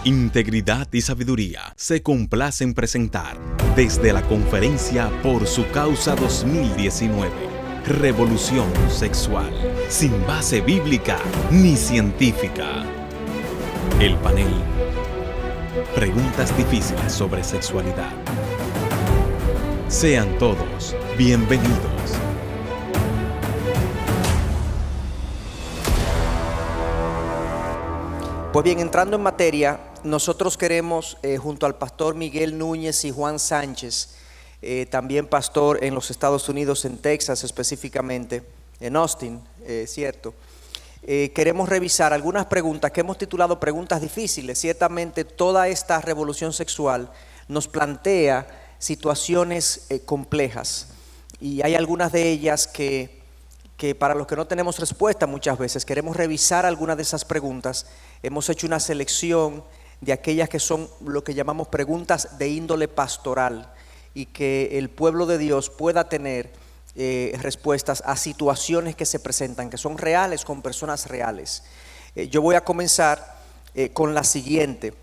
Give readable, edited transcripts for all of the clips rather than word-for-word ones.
Integridad y Sabiduría se complace en presentar desde la conferencia Por su Causa 2019, Revolución Sexual, sin base bíblica ni científica. El panel: Preguntas difíciles sobre sexualidad. Sean todos bienvenidos. Pues bien, entrando en materia, nosotros queremos, junto al pastor Miguel Núñez y Juan Sánchez, también pastor en los Estados Unidos, en Texas específicamente, en Austin, ¿cierto? Queremos revisar algunas preguntas que hemos titulado preguntas difíciles. Ciertamente toda esta revolución sexual nos plantea situaciones complejas, y hay algunas de ellas que para los que no tenemos respuesta muchas veces queremos revisar algunas de esas preguntas. Hemos hecho una selección de aquellas que son lo que llamamos preguntas de índole pastoral, y que el pueblo de Dios pueda tener respuestas a situaciones que se presentan, que son reales, con personas reales. Yo voy a comenzar con la siguiente.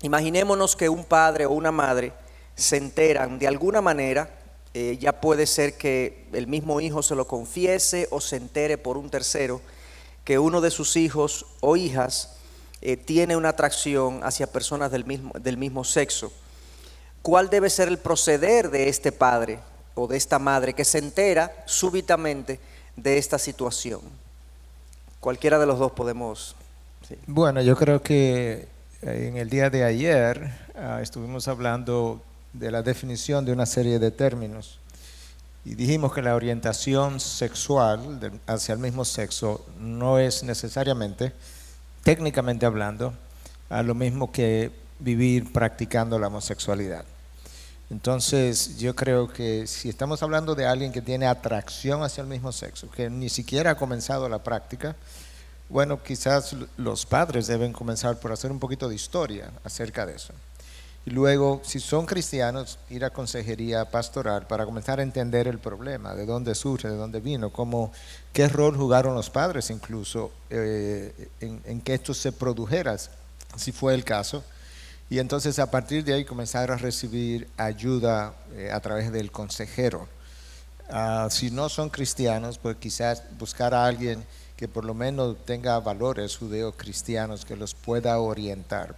Imaginémonos que un padre o una madre se enteran de alguna manera, ya puede ser que el mismo hijo se lo confiese o se entere por un tercero, que uno de sus hijos o hijas tiene una atracción hacia personas del mismo sexo. ¿Cuál debe ser el proceder de este padre o de esta madre que se entera súbitamente de esta situación? Cualquiera de los dos podemos. Sí. Bueno, yo creo que en el día de ayer estuvimos hablando de la definición de una serie de términos, y dijimos que la orientación sexual hacia el mismo sexo no es necesariamente, técnicamente hablando, lo mismo que vivir practicando la homosexualidad. Entonces yo creo que si estamos hablando de alguien que tiene atracción hacia el mismo sexo, que ni siquiera ha comenzado la práctica, bueno, quizás los padres deben comenzar por hacer un poquito de historia acerca de eso. Y luego, si son cristianos, ir a consejería pastoral para comenzar a entender el problema, de dónde surge, de dónde vino, qué rol jugaron los padres incluso en que esto se produjera, si fue el caso. Y entonces a partir de ahí comenzar a recibir ayuda a través del consejero. Si no son cristianos, pues quizás buscar a alguien que por lo menos tenga valores judeocristianos que los pueda orientar.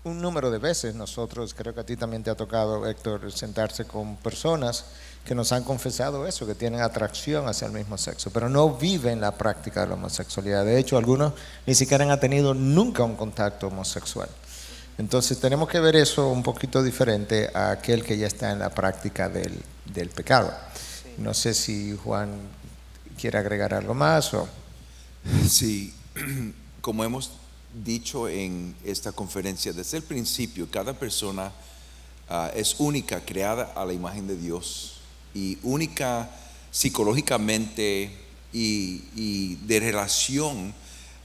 Un número de veces nosotros, creo que a ti también te ha tocado, Héctor, sentarse con personas que nos han confesado eso, que tienen atracción hacia el mismo sexo, pero no viven la práctica de la homosexualidad. De hecho, algunos ni siquiera han tenido nunca un contacto homosexual. Entonces tenemos que ver eso un poquito diferente a aquel que ya está en la práctica del pecado. No sé si Juan quiere agregar algo más o... Sí, como hemos dicho en esta conferencia, desde el principio, cada persona es única, creada a la imagen de Dios, y única psicológicamente y de relación.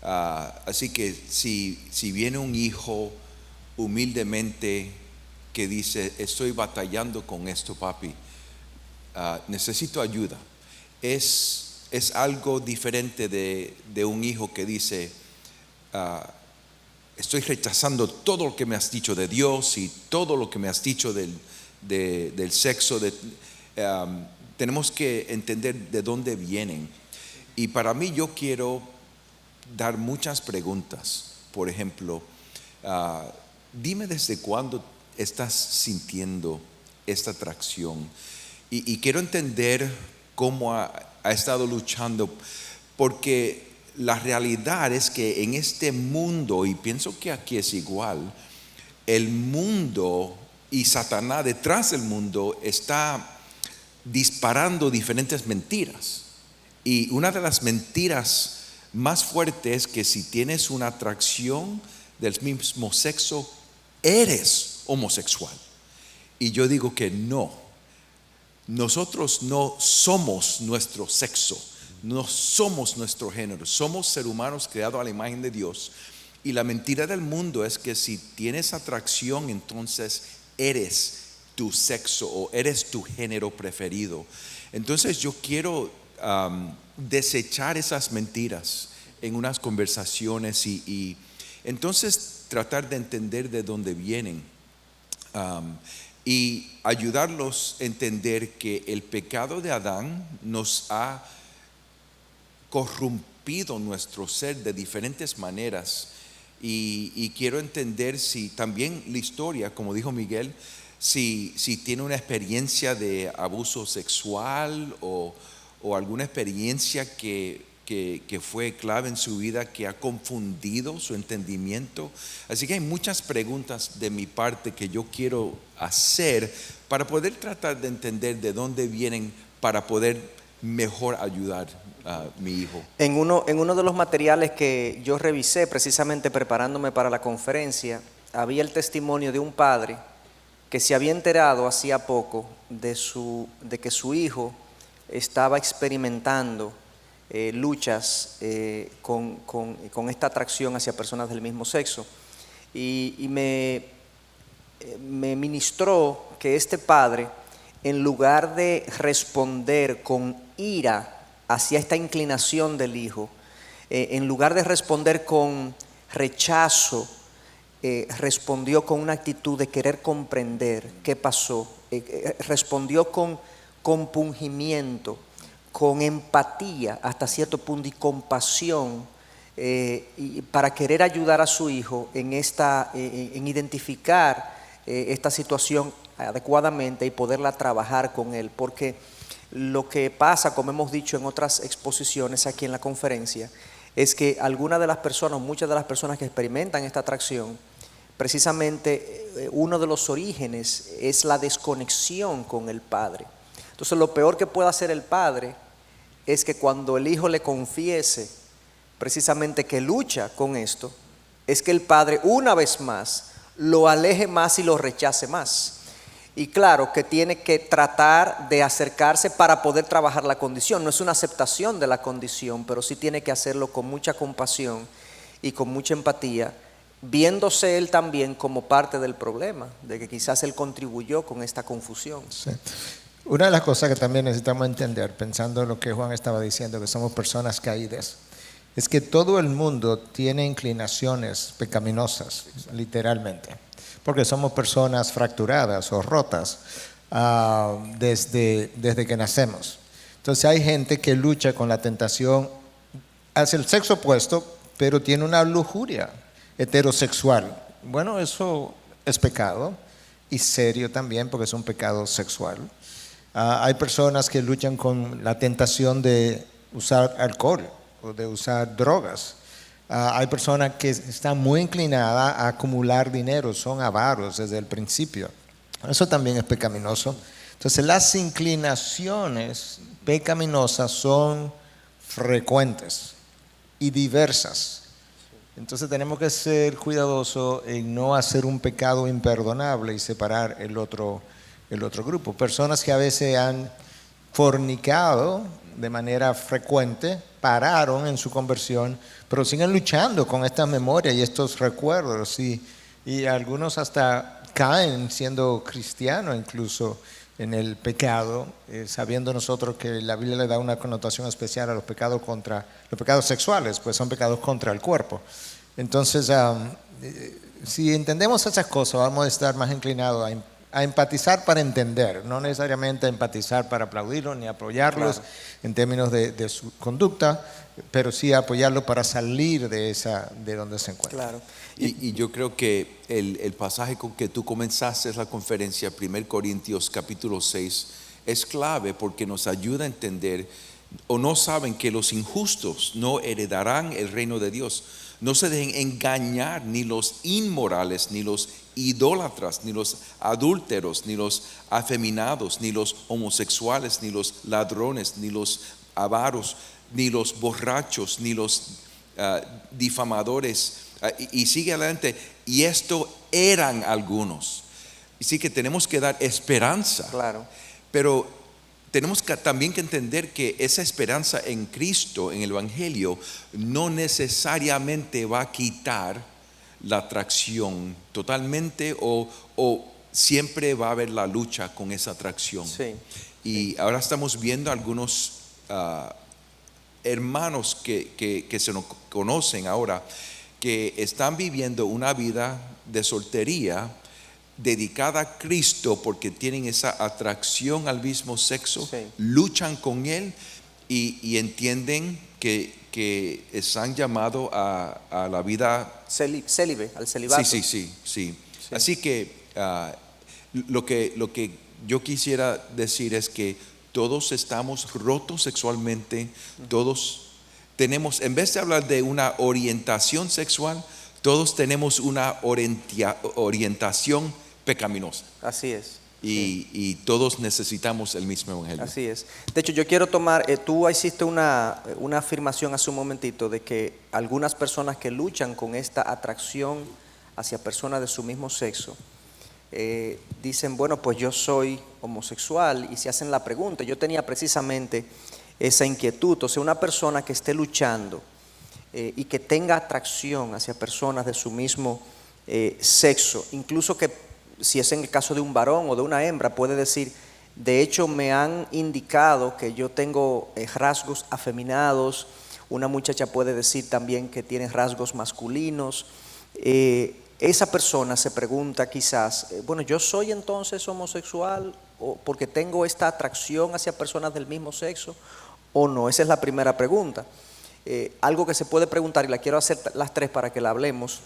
Así que si viene un hijo humildemente que dice: estoy batallando con esto, papi, necesito ayuda, es algo diferente de un hijo que dice: estoy rechazando todo lo que me has dicho de Dios y todo lo que me has dicho del sexo. Tenemos que entender de dónde vienen. Y para mí, yo quiero dar muchas preguntas. Por ejemplo, dime desde cuándo estás sintiendo esta atracción. Y quiero entender cómo ha estado luchando, porque la realidad es que en este mundo, y pienso que aquí es igual, el mundo y Satanás detrás del mundo está disparando diferentes mentiras. Y una de las mentiras más fuertes es que si tienes una atracción del mismo sexo, eres homosexual. Y yo digo que no. Nosotros no somos nuestro sexo, no somos nuestro género, somos seres humanos creados a la imagen de Dios. Y la mentira del mundo es que si tienes atracción, entonces eres tu sexo o eres tu género preferido. Entonces yo quiero desechar esas mentiras en unas conversaciones y entonces tratar de entender de dónde vienen y ayudarlos a entender que el pecado de Adán nos ha corrompido nuestro ser de diferentes maneras y quiero entender si también la historia, como dijo Miguel, si tiene una experiencia de abuso sexual o alguna experiencia que fue clave en su vida, que ha confundido su entendimiento. Así que hay muchas preguntas de mi parte que yo quiero hacer para poder tratar de entender de dónde vienen, para poder mejor ayudar a mi hijo. En uno de los materiales que yo revisé precisamente preparándome para la conferencia, había el testimonio de un padre que se había enterado hacía poco de que su hijo estaba experimentando luchas con esta atracción hacia personas del mismo sexo. Y me ministró que este padre, en lugar de responder con ira hacia esta inclinación del hijo, en lugar de responder con rechazo, respondió con una actitud de querer comprender qué pasó, respondió con compungimiento, con empatía hasta cierto punto y compasión, y para querer ayudar a su hijo en identificar esta situación adecuadamente y poderla trabajar con él, porque lo que pasa, como hemos dicho en otras exposiciones aquí en la conferencia, es que algunas de las personas, muchas de las personas que experimentan esta atracción, precisamente uno de los orígenes es la desconexión con el padre. Entonces lo peor que puede hacer el padre es que cuando el hijo le confiese precisamente que lucha con esto, es que el padre una vez más lo aleje más y lo rechace más. Y claro que tiene que tratar de acercarse para poder trabajar la condición. No es una aceptación de la condición, pero sí tiene que hacerlo con mucha compasión y con mucha empatía, viéndose él también como parte del problema, de que quizás él contribuyó con esta confusión. Sí. Una de las cosas que también necesitamos entender, pensando en lo que Juan estaba diciendo, que somos personas caídas, es que todo el mundo tiene inclinaciones pecaminosas, literalmente, porque somos personas fracturadas o rotas desde que nacemos. Entonces hay gente que lucha con la tentación hacia el sexo opuesto, pero tiene una lujuria heterosexual. Bueno, eso es pecado y serio también, porque es un pecado sexual. Hay personas que luchan con la tentación de usar alcohol o de usar drogas. Hay personas que están muy inclinadas a acumular dinero, son avaros desde el principio. Eso también es pecaminoso. Entonces las inclinaciones pecaminosas son frecuentes y diversas. Entonces tenemos que ser cuidadosos en no hacer un pecado imperdonable y separar el otro grupo. Personas que a veces han fornicado de manera frecuente, pararon en su conversión, pero siguen luchando con estas memorias y estos recuerdos, y algunos hasta caen siendo cristianos incluso en el pecado, sabiendo nosotros que la Biblia le da una connotación especial a los pecados sexuales, pues son pecados contra el cuerpo. Entonces, si entendemos esas cosas, vamos a estar más inclinados a empatizar para entender, no necesariamente a empatizar para aplaudirlos ni apoyarlos, claro, en términos de su conducta, pero sí a apoyarlos para salir de donde se encuentran. Claro. Y yo creo que el pasaje con que tú comenzaste la conferencia, 1 Corintios capítulo 6, es clave porque nos ayuda a entender, o no saben que los injustos no heredarán el reino de Dios. No se dejen engañar ni los inmorales, ni los idólatras, ni los adúlteros, ni los afeminados, ni los homosexuales, ni los ladrones, ni los avaros, ni los borrachos, ni los difamadores. Y sigue adelante. Y esto eran algunos. Así que tenemos que dar esperanza. Claro. Pero tenemos también que entender que esa esperanza en Cristo, en el Evangelio, no necesariamente va a quitar la atracción totalmente o siempre va a haber la lucha con esa atracción? Sí. Y ahora estamos viendo algunos hermanos que se nos conocen ahora, que están viviendo una vida de soltería dedicada a Cristo porque tienen esa atracción al mismo sexo, Sí. luchan con Él y entienden que están llamados a la vida. Célibe, al celibato. Sí. Así que lo que yo quisiera decir es que todos estamos rotos sexualmente, todos tenemos, en vez de hablar de una orientación sexual, todos tenemos una orientación pecaminosa. Así es. Y todos necesitamos el mismo evangelio. Así es. De hecho, yo quiero tomar, tú hiciste una afirmación hace un momentito de que algunas personas que luchan con esta atracción hacia personas de su mismo sexo, dicen, bueno, pues yo soy homosexual, y se hacen la pregunta. Yo tenía precisamente esa inquietud. O sea, una persona que esté luchando y que tenga atracción hacia personas de su mismo sexo, incluso que si es en el caso de un varón o de una hembra, puede decir, de hecho me han indicado que yo tengo rasgos afeminados. Una muchacha puede decir también que tiene rasgos masculinos. Esa persona se pregunta quizás, bueno, ¿yo soy entonces homosexual o porque tengo esta atracción hacia personas del mismo sexo o no? Esa es la primera pregunta. Algo que se puede preguntar, y la quiero hacer las tres para que la hablemos.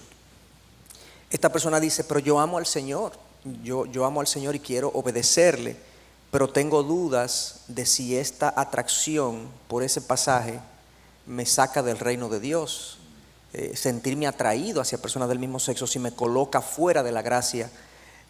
Esta persona dice, pero yo amo al Señor, yo amo al Señor y quiero obedecerle, pero tengo dudas de si esta atracción por ese pasaje me saca del reino de Dios. Sentirme atraído hacia personas del mismo sexo, si me coloca fuera de la gracia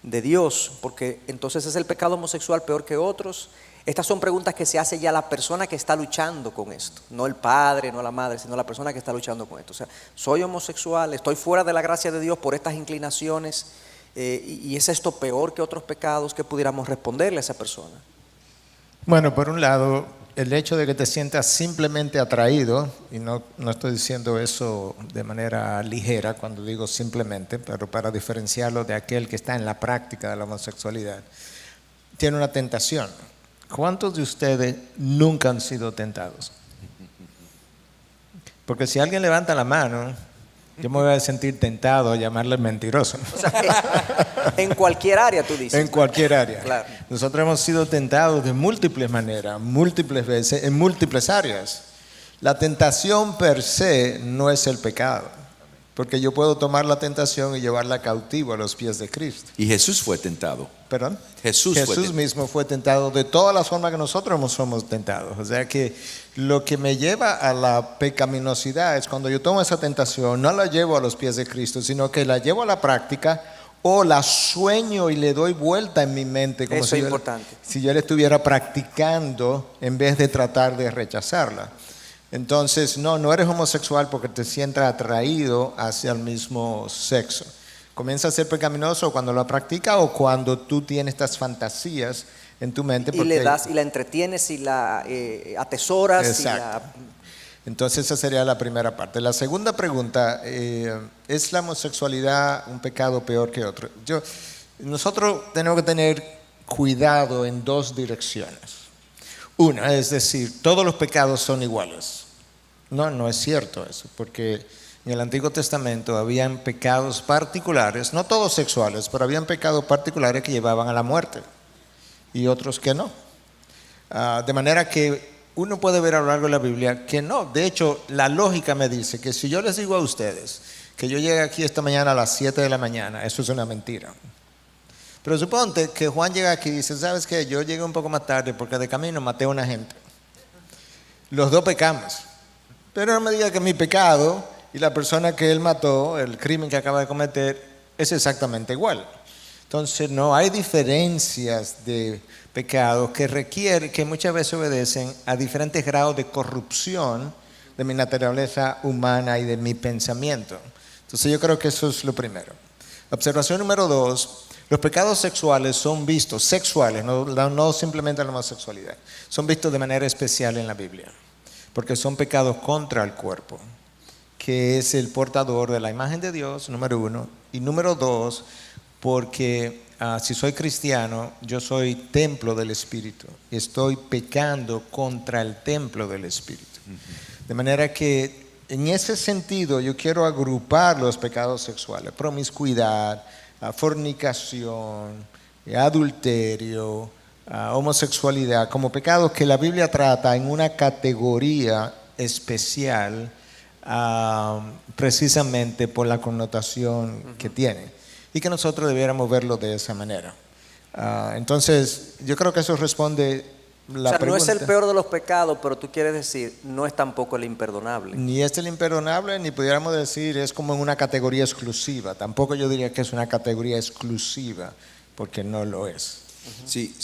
de Dios, porque entonces es el pecado homosexual peor que otros. Estas son preguntas que se hace ya la persona que está luchando con esto, no el padre, no la madre, sino la persona que está luchando con esto. O sea, soy homosexual, estoy fuera de la gracia de Dios por estas inclinaciones, y ¿es esto peor que otros pecados? ¿Qué pudiéramos responderle a esa persona? Bueno, por un lado, el hecho de que te sientas simplemente atraído, y no estoy diciendo eso de manera ligera cuando digo simplemente, pero para diferenciarlo de aquel que está en la práctica de la homosexualidad, tiene una tentación. ¿Cuántos de ustedes nunca han sido tentados? Porque si alguien levanta la mano, yo me voy a sentir tentado a llamarle mentiroso. O sea, en cualquier área tú dices. En cualquier área. Claro. Nosotros hemos sido tentados de múltiples maneras, múltiples veces, en múltiples áreas. La tentación per se no es el pecado, porque yo puedo tomar la tentación y llevarla cautivo a los pies de Cristo. Y Jesús fue tentado. ¿Perdón? Jesús mismo fue tentado de todas las formas que nosotros somos tentados. O sea que lo que me lleva a la pecaminosidad es cuando yo tomo esa tentación, no la llevo a los pies de Cristo, sino que la llevo a la práctica o la sueño y le doy vuelta en mi mente como Eso es importante. si yo la estuviera practicando en vez de tratar de rechazarla. Entonces, no eres homosexual porque te sientas atraído hacia el mismo sexo. Comienza a ser pecaminoso cuando lo practica o cuando tú tienes estas fantasías en tu mente. Y le das y la entretienes y la atesoras. Exacto. Entonces esa sería la primera parte. La segunda pregunta, ¿es la homosexualidad un pecado peor que otro? Nosotros tenemos que tener cuidado en dos direcciones. Una, es decir, todos los pecados son iguales. No es cierto eso, porque en el Antiguo Testamento habían pecados particulares, no todos sexuales, pero habían pecados particulares que llevaban a la muerte y otros que no. De manera que uno puede ver a lo largo de la Biblia que no. De hecho, la lógica me dice que si yo les digo a ustedes que yo llegué aquí esta mañana a las 7 de la mañana, eso es una mentira. Pero suponte que Juan llega aquí y dice, ¿sabes qué? Yo llegué un poco más tarde porque de camino maté a una gente. Los dos pecamos. Pero no me diga que mi pecado y la persona que él mató, el crimen que acaba de cometer, es exactamente igual. Entonces no hay diferencias de pecados que muchas veces obedecen a diferentes grados de corrupción de mi naturaleza humana y de mi pensamiento. Entonces yo creo que eso es lo primero. Observación número 2, los pecados sexuales son vistos, no simplemente la homosexualidad, son vistos de manera especial en la Biblia, porque son pecados contra el cuerpo. que es el portador de la imagen de Dios, número uno. Y número dos, porque si soy cristiano, yo soy templo del Espíritu. Y estoy pecando contra el templo del Espíritu. De manera que en ese sentido yo quiero agrupar los pecados sexuales: promiscuidad, fornicación, adulterio, homosexualidad, como pecados que la Biblia trata en una categoría especial, precisamente por la connotación que tiene, y que nosotros debiéramos verlo de esa manera. Entonces yo creo que eso responde la pregunta. No es el peor de los pecados, pero tú quieres decir, no es tampoco el imperdonable. Ni es el imperdonable, ni pudiéramos decir es como en una categoría exclusiva. Tampoco yo diría que es una categoría exclusiva, porque no lo es. Sí,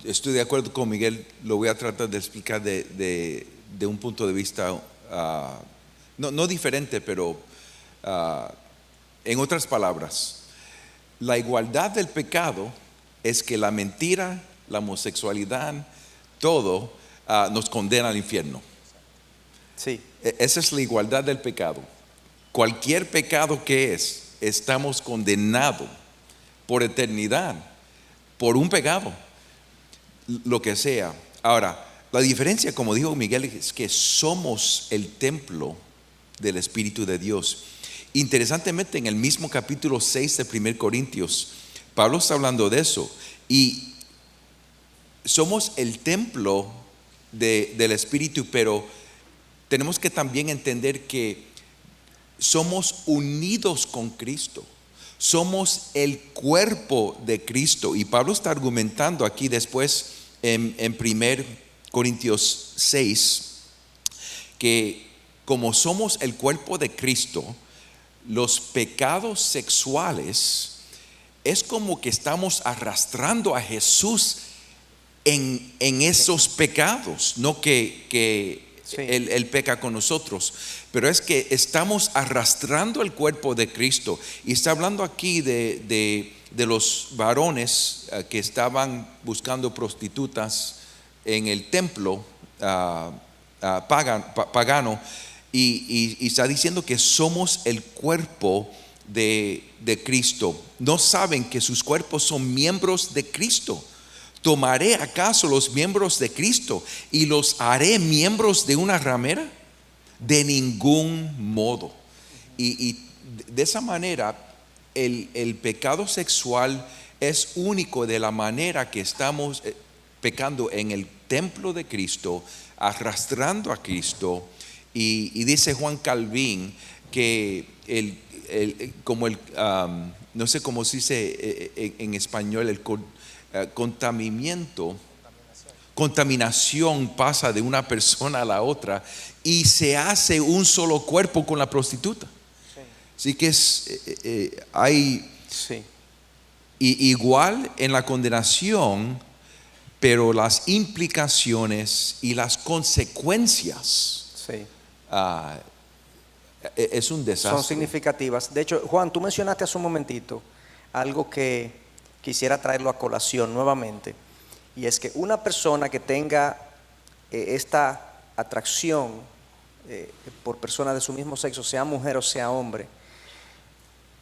estoy de acuerdo con Miguel. Lo voy a tratar de explicar de un punto de vista no diferente, pero en otras palabras, la igualdad del pecado es que la mentira, la homosexualidad, todo nos condena al infierno. Sí. Esa es la igualdad del pecado. Cualquier pecado que estamos condenados por eternidad por un pecado, lo que sea. Ahora, la diferencia, como dijo Miguel, es que somos el templo del Espíritu de Dios. Interesantemente, en el mismo capítulo 6 de 1 Corintios, Pablo está hablando de eso. Y somos el templo del Espíritu, pero tenemos que también entender que somos unidos con Cristo. Somos el cuerpo de Cristo. Y Pablo está argumentando aquí después en 1 Corintios 6, que como somos el cuerpo de Cristo, los pecados sexuales es como que estamos arrastrando a Jesús en esos pecados, no que sí, él peca con nosotros, pero es que estamos arrastrando el cuerpo de Cristo. Y está hablando aquí de los varones que estaban buscando prostitutas en el templo pagano, y está diciendo que somos el cuerpo de Cristo. ¿No saben que sus cuerpos son miembros de Cristo? ¿Tomaré acaso los miembros de Cristo y los haré miembros de una ramera? De ningún modo. Y de esa manera el pecado sexual es único de la manera que estamos pecando en el templo de Cristo, arrastrando a Cristo. Y dice Juan Calvin que no sé cómo se dice en español, el contaminación pasa de una persona a la otra y se hace un solo cuerpo con la prostituta. Así que hay igual en la condenación, pero las implicaciones y las consecuencias es un desastre. Son significativas. De hecho, Juan, tú mencionaste hace un momentito algo que quisiera traerlo a colación nuevamente, y es que una persona que tenga esta atracción por personas de su mismo sexo, sea mujer o sea hombre,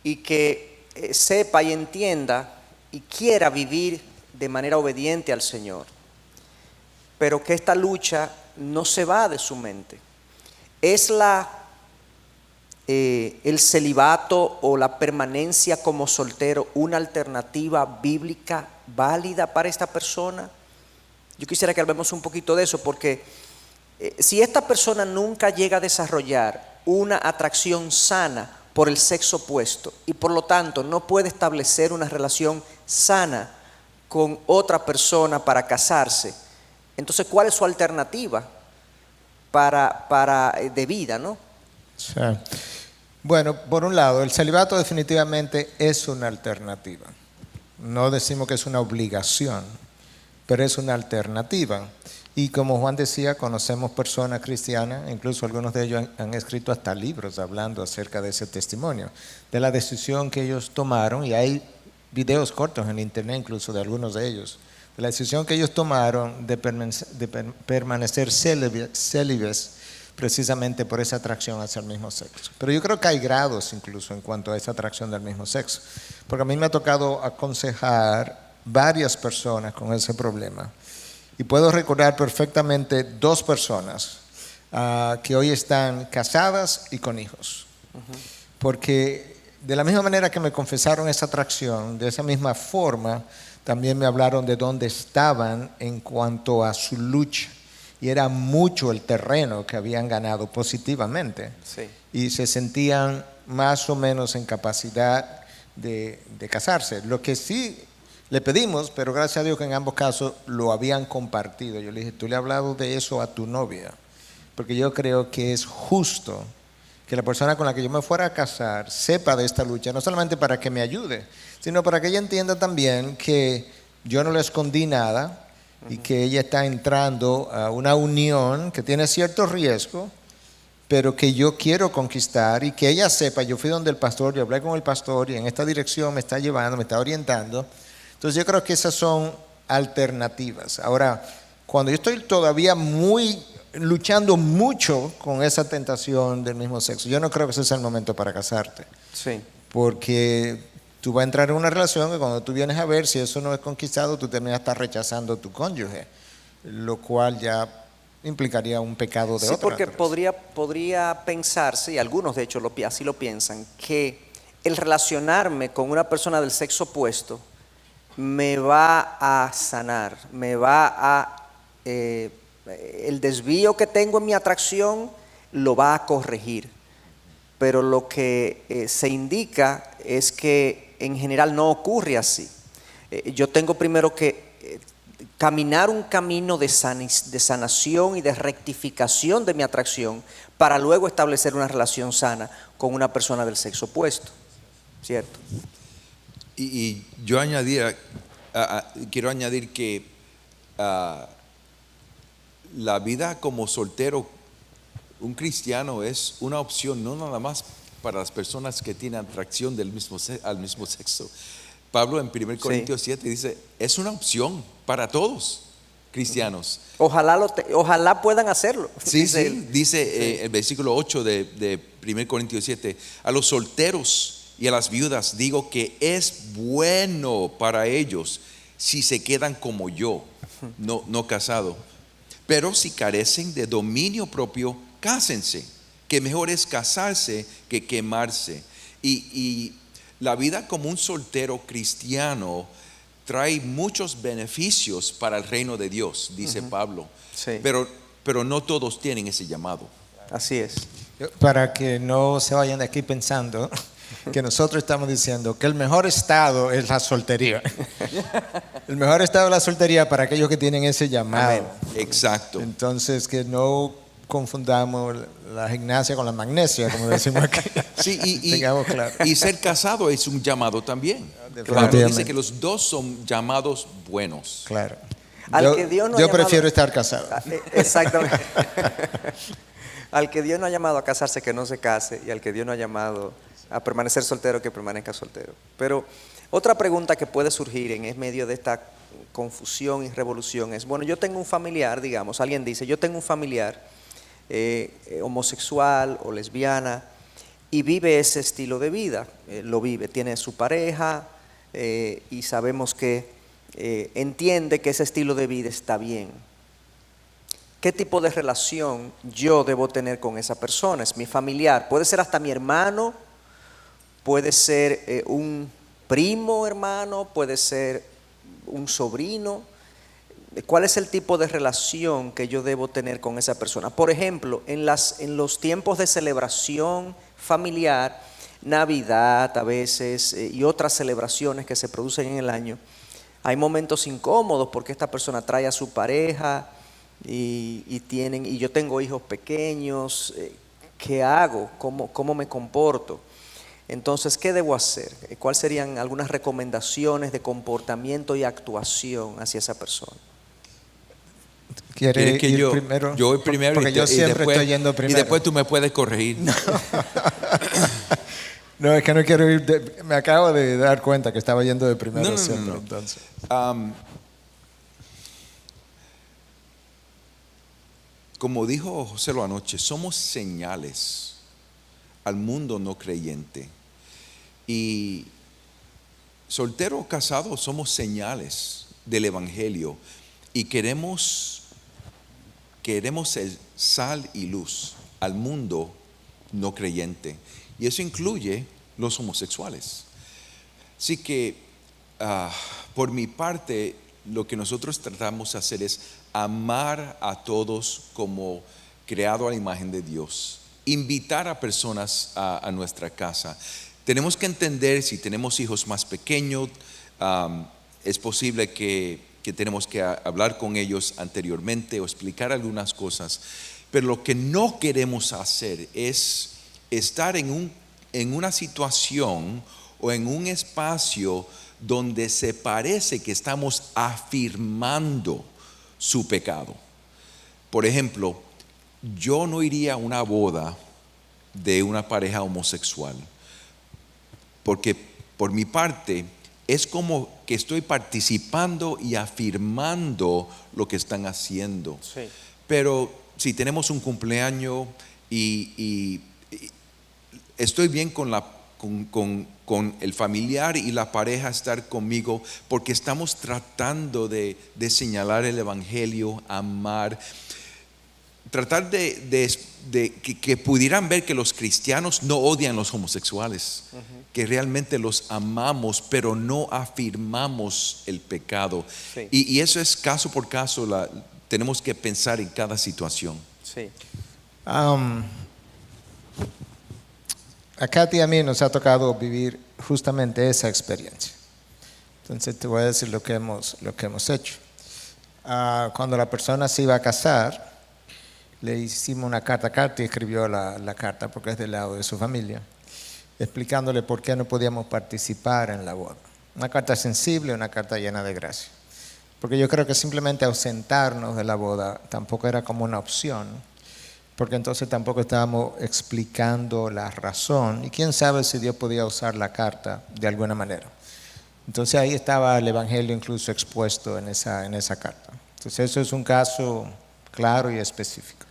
y que sepa y entienda y quiera vivir de manera obediente al Señor, pero que esta lucha no se va de su mente, es el celibato o la permanencia como soltero una alternativa bíblica válida para esta persona. Yo quisiera que hablemos un poquito de eso, porque si esta persona nunca llega a desarrollar una atracción sana por el sexo opuesto y por lo tanto no puede establecer una relación sana con otra persona para casarse, entonces ¿cuál es su alternativa de vida, no? Sí. Bueno, por un lado, el celibato definitivamente es una alternativa. No decimos que es una obligación, pero es una alternativa. Y como Juan decía, conocemos personas cristianas, incluso algunos de ellos han escrito hasta libros hablando acerca de ese testimonio, de la decisión que ellos tomaron, y hay videos cortos en internet incluso de algunos de ellos, de la decisión que ellos tomaron de permanecer célibes precisamente por esa atracción hacia el mismo sexo. Pero yo creo que hay grados incluso en cuanto a esa atracción del mismo sexo, porque a mí me ha tocado aconsejar varias personas con ese problema y puedo recordar perfectamente 2 personas que hoy están casadas y con hijos, porque de la misma manera que me confesaron esa atracción, de esa misma forma también me hablaron de dónde estaban en cuanto a su lucha. Y era mucho el terreno que habían ganado positivamente. Sí. Y se sentían más o menos en capacidad de casarse. Lo que sí le pedimos, pero gracias a Dios que en ambos casos lo habían compartido. Yo le dije, tú le has hablado de eso a tu novia, porque yo creo que es justo que la persona con la que yo me fuera a casar sepa de esta lucha, no solamente para que me ayude, sino para que ella entienda también que yo no le escondí nada, y que ella está entrando a una unión que tiene cierto riesgo, pero que yo quiero conquistar, y que ella sepa, yo fui donde el pastor, yo hablé con el pastor y en esta dirección me está llevando, me está orientando. Entonces yo creo que esas son alternativas. Ahora, cuando yo estoy todavía luchando mucho con esa tentación del mismo sexo, yo no creo que ese sea el momento para casarte. Sí. Porque tú vas a entrar en una relación que cuando tú vienes a ver si eso no es conquistado, tú terminas hasta rechazando a tu cónyuge, lo cual ya implicaría un pecado de Sí, otra porque naturaleza. podría pensarse, y algunos de hecho así lo piensan, que el relacionarme con una persona del sexo opuesto me va a sanar, me va a... el desvío que tengo en mi atracción lo va a corregir. Pero lo que se indica es que en general no ocurre así. Yo tengo primero que caminar un camino de sanación y de rectificación de mi atracción para luego establecer una relación sana con una persona del sexo opuesto, ¿cierto? Y yo quiero añadir que la vida como soltero, un cristiano, es una opción no nada más para las personas que tienen atracción al mismo sexo. Pablo en 1 Corintios 7 dice, es una opción para todos cristianos. Ojalá puedan hacerlo. Sí, dice él. dice el versículo 8 de 1 Corintios 7, a los solteros y a las viudas digo que es bueno para ellos si se quedan como yo, no casado. Pero si carecen de dominio propio, cásense, que mejor es casarse que quemarse. Y la vida como un soltero cristiano trae muchos beneficios para el reino de Dios, dice Pablo. Sí. Pero no todos tienen ese llamado. Así es. Para que no se vayan de aquí pensando que nosotros estamos diciendo que el mejor estado es la soltería. El mejor estado es la soltería para aquellos que tienen ese llamado. Amén. Exacto. Entonces, que no confundamos la gimnasia con la magnesia, como decimos aquí. Sí, Tengamos claro. y ser casado es un llamado también. Definitivamente. Pablo dice que los dos son llamados buenos. Claro. Al que Dios no ha yo llamado- prefiero estar casado. Exactamente. Al que Dios no ha llamado a casarse, que no se case, y al que Dios no ha llamado a permanecer soltero, que permanezca soltero. Pero otra pregunta que puede surgir en medio de esta confusión y revolución es, bueno, yo tengo un familiar, digamos, alguien dice, yo tengo un familiar homosexual o lesbiana y vive ese estilo de vida, lo vive, tiene su pareja y sabemos que entiende que ese estilo de vida está bien. ¿Qué tipo de relación yo debo tener con esa persona? Es mi familiar, puede ser hasta mi hermano, puede ser un primo hermano, puede ser un sobrino. ¿Cuál es el tipo de relación que yo debo tener con esa persona? Por ejemplo, en los tiempos de celebración familiar, Navidad a veces y otras celebraciones que se producen en el año, hay momentos incómodos porque esta persona trae a su pareja y yo tengo hijos pequeños. ¿Qué hago? ¿Cómo me comporto? Entonces, ¿qué debo hacer? ¿Cuáles serían algunas recomendaciones de comportamiento y actuación hacia esa persona? ¿Quiere ¿Quieres que ir yo primero? voy primero Porque yo siempre estoy yendo y primero. después tú me puedes corregir? No, es que no quiero ir. Me acabo de dar cuenta que estaba yendo de primero No. siempre. Entonces. como dijo José lo anoche, somos señales al mundo no creyente. Y soltero o casado somos señales del Evangelio. Y queremos ser sal y luz al mundo no creyente. Y eso incluye los homosexuales. Así que por mi parte, lo que nosotros tratamos de hacer es amar a todos como creado a la imagen de Dios. Invitar a personas a nuestra casa. Tenemos que entender, si tenemos hijos más pequeños, es posible que tenemos que hablar con ellos anteriormente o explicar algunas cosas. Pero lo que no queremos hacer es estar en una situación o en un espacio donde se parece que estamos afirmando su pecado. Por ejemplo, yo no iría a una boda de una pareja homosexual, porque por mi parte es como que estoy participando y afirmando lo que están haciendo. Sí. Pero si tenemos un cumpleaños y estoy bien con el familiar y la pareja estar conmigo, porque estamos tratando de señalar el Evangelio, amar, tratar de que pudieran ver que los cristianos no odian a los homosexuales, que realmente los amamos, pero no afirmamos el pecado. Sí. Y eso es caso por caso, tenemos que pensar en cada situación. Sí. A Katy y a mí nos ha tocado vivir justamente esa experiencia. Entonces te voy a decir lo que hemos hecho. Cuando la persona se iba a casar, le hicimos una carta. Katy escribió la carta porque es del lado de su familia, explicándole por qué no podíamos participar en la boda. Una carta sensible, una carta llena de gracia. Porque yo creo que simplemente ausentarnos de la boda tampoco era como una opción, porque entonces tampoco estábamos explicando la razón, y quién sabe si Dios podía usar la carta de alguna manera. Entonces ahí estaba el Evangelio incluso expuesto en esa carta. Entonces eso es un caso claro y específico.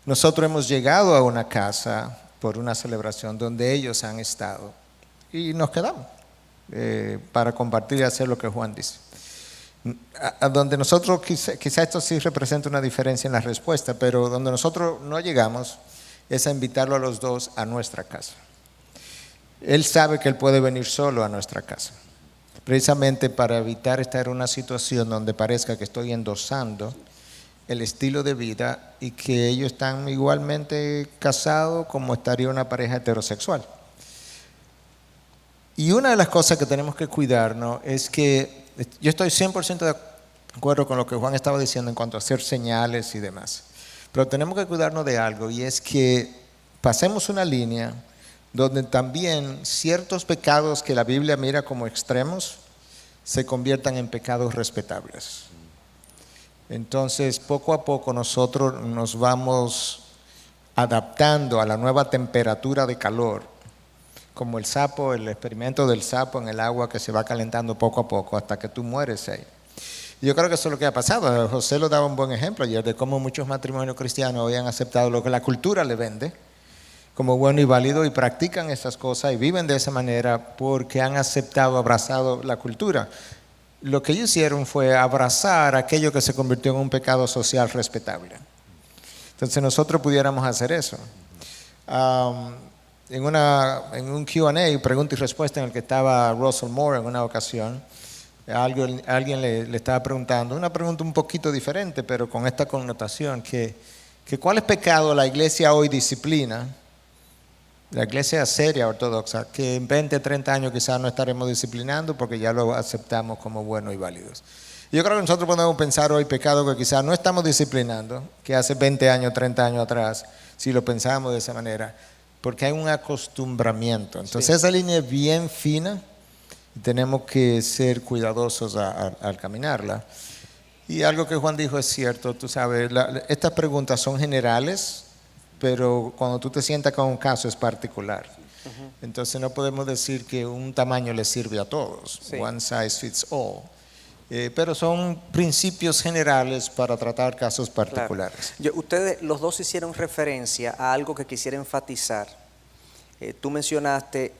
Nosotros hemos llegado a una casa por una celebración donde ellos han estado y nos quedamos para compartir y hacer lo que Juan dice. A donde nosotros, quizá esto sí representa una diferencia en la respuesta, pero donde nosotros no llegamos es a invitarlo a los dos a nuestra casa. Él sabe que él puede venir solo a nuestra casa, precisamente para evitar estar en una situación donde parezca que estoy endosando el estilo de vida y que ellos están igualmente casados como estaría una pareja heterosexual. Y una de las cosas que tenemos que cuidarnos es que yo estoy 100% de acuerdo con lo que Juan estaba diciendo en cuanto a hacer señales y demás, pero tenemos que cuidarnos de algo, y es que pasemos una línea donde también ciertos pecados que la Biblia mira como extremos se conviertan en pecados respetables. Entonces, poco a poco nosotros nos vamos adaptando a la nueva temperatura de calor, como el sapo, el experimento del sapo en el agua que se va calentando poco a poco hasta que tú mueres ahí. Y yo creo que eso es lo que ha pasado. José lo daba un buen ejemplo ayer de cómo muchos matrimonios cristianos hoy han aceptado lo que la cultura le vende como bueno y válido, y practican esas cosas y viven de esa manera porque han aceptado, abrazado la cultura. Lo que ellos hicieron fue abrazar aquello que se convirtió en un pecado social respetable. Entonces nosotros pudiéramos hacer eso. En un Q&A, pregunta y respuesta, en el que estaba Russell Moore en una ocasión, alguien le estaba preguntando, una pregunta un poquito diferente, pero con esta connotación, que ¿cuál es pecado la iglesia hoy disciplina? La iglesia seria ortodoxa, que en 20, 30 años quizás no estaremos disciplinando porque ya lo aceptamos como buenos y válidos. Y yo creo que nosotros podemos pensar hoy pecado que quizás no estamos disciplinando, que hace 20 años, 30 años atrás, si lo pensamos de esa manera, porque hay un acostumbramiento. Entonces esa línea es bien fina y tenemos que ser cuidadosos al caminarla. Y algo que Juan dijo es cierto, tú sabes, estas preguntas son generales, pero cuando tú te sientas con un caso es particular. Entonces no podemos decir que un tamaño le sirve a todos, one size fits all. pero son principios generales para tratar casos Claro. particulares. Ustedes los dos hicieron referencia a algo que quisiera enfatizar. Tú mencionaste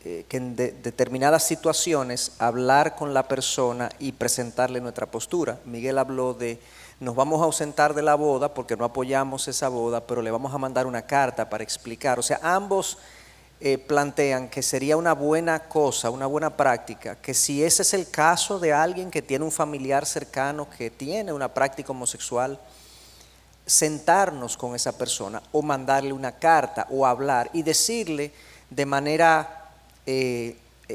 que en determinadas situaciones hablar con la persona y presentarle nuestra postura. Miguel habló de nos vamos a ausentar de la boda porque no apoyamos esa boda, pero le vamos a mandar una carta para explicar. O sea, ambos plantean que sería una buena cosa, una buena práctica, que si ese es el caso de alguien que tiene un familiar cercano que tiene una práctica homosexual, sentarnos con esa persona o mandarle una carta o hablar y decirle de manera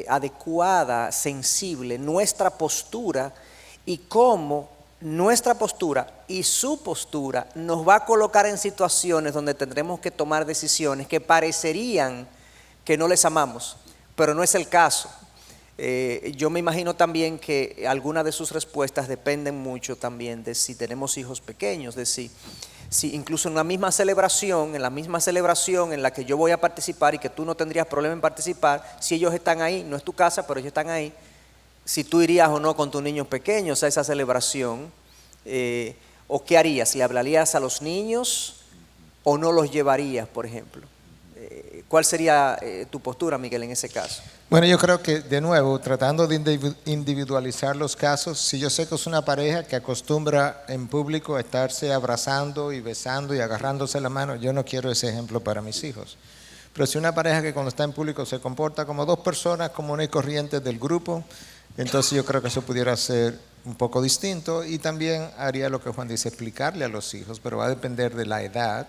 adecuada, sensible, nuestra postura y cómo nuestra postura y su postura nos va a colocar en situaciones donde tendremos que tomar decisiones que parecerían que no les amamos, pero no es el caso. Yo me imagino también que algunas de sus respuestas dependen mucho también de si tenemos hijos pequeños, de si incluso en la misma celebración en la que yo voy a participar y que tú no tendrías problema en participar, si ellos están ahí, no es tu casa, pero ellos están ahí, si tú irías o no con tus niños pequeños a esa celebración, o qué harías, ¿le hablarías a los niños o no los llevarías, por ejemplo? ¿Cuál sería tu postura, Miguel, en ese caso? Bueno, yo creo que, de nuevo, tratando de individualizar los casos, si yo sé que es una pareja que acostumbra en público a estarse abrazando y besando y agarrándose la mano, yo no quiero ese ejemplo para mis hijos. Pero si una pareja que cuando está en público se comporta como dos personas comunes y corrientes del grupo, entonces yo creo que eso pudiera ser un poco distinto y también haría lo que Juan dice, explicarle a los hijos, pero va a depender de la edad.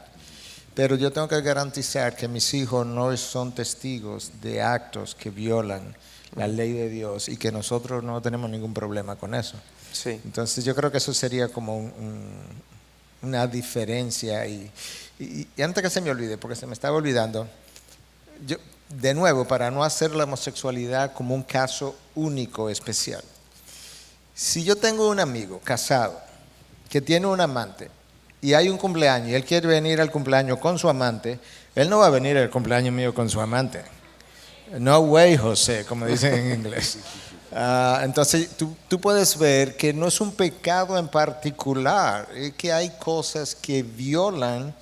Pero yo tengo que garantizar que mis hijos no son testigos de actos que violan la ley de Dios y que nosotros no tenemos ningún problema con eso. Sí. Entonces yo creo que eso sería como una diferencia. Y antes que se me olvide, porque se me estaba olvidando, yo, de nuevo, para no hacer la homosexualidad como un caso único, especial. Si yo tengo un amigo casado que tiene un amante, y hay un cumpleaños y él quiere venir al cumpleaños con su amante, él no va a venir al cumpleaños mío con su amante. No way, José, como dicen en inglés. Entonces tú puedes ver que no es un pecado en particular, es que hay cosas que violan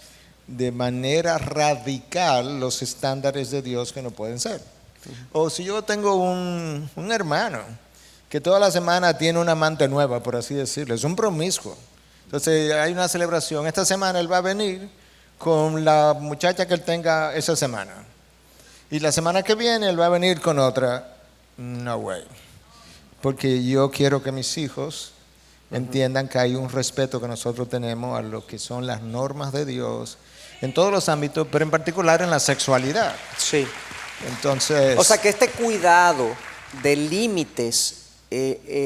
de manera radical los estándares de Dios que no pueden ser. O si yo tengo un hermano que toda la semana tiene una amante nueva, por así decirlo, es un promiscuo. Entonces hay una celebración, esta semana él va a venir con la muchacha que él tenga esa semana. Y la semana que viene él va a venir con otra. No way. Porque yo quiero que mis hijos entiendan que hay un respeto que nosotros tenemos a lo que son las normas de Dios en todos los ámbitos, pero en particular en la sexualidad. Sí. Entonces, O sea que este cuidado de límites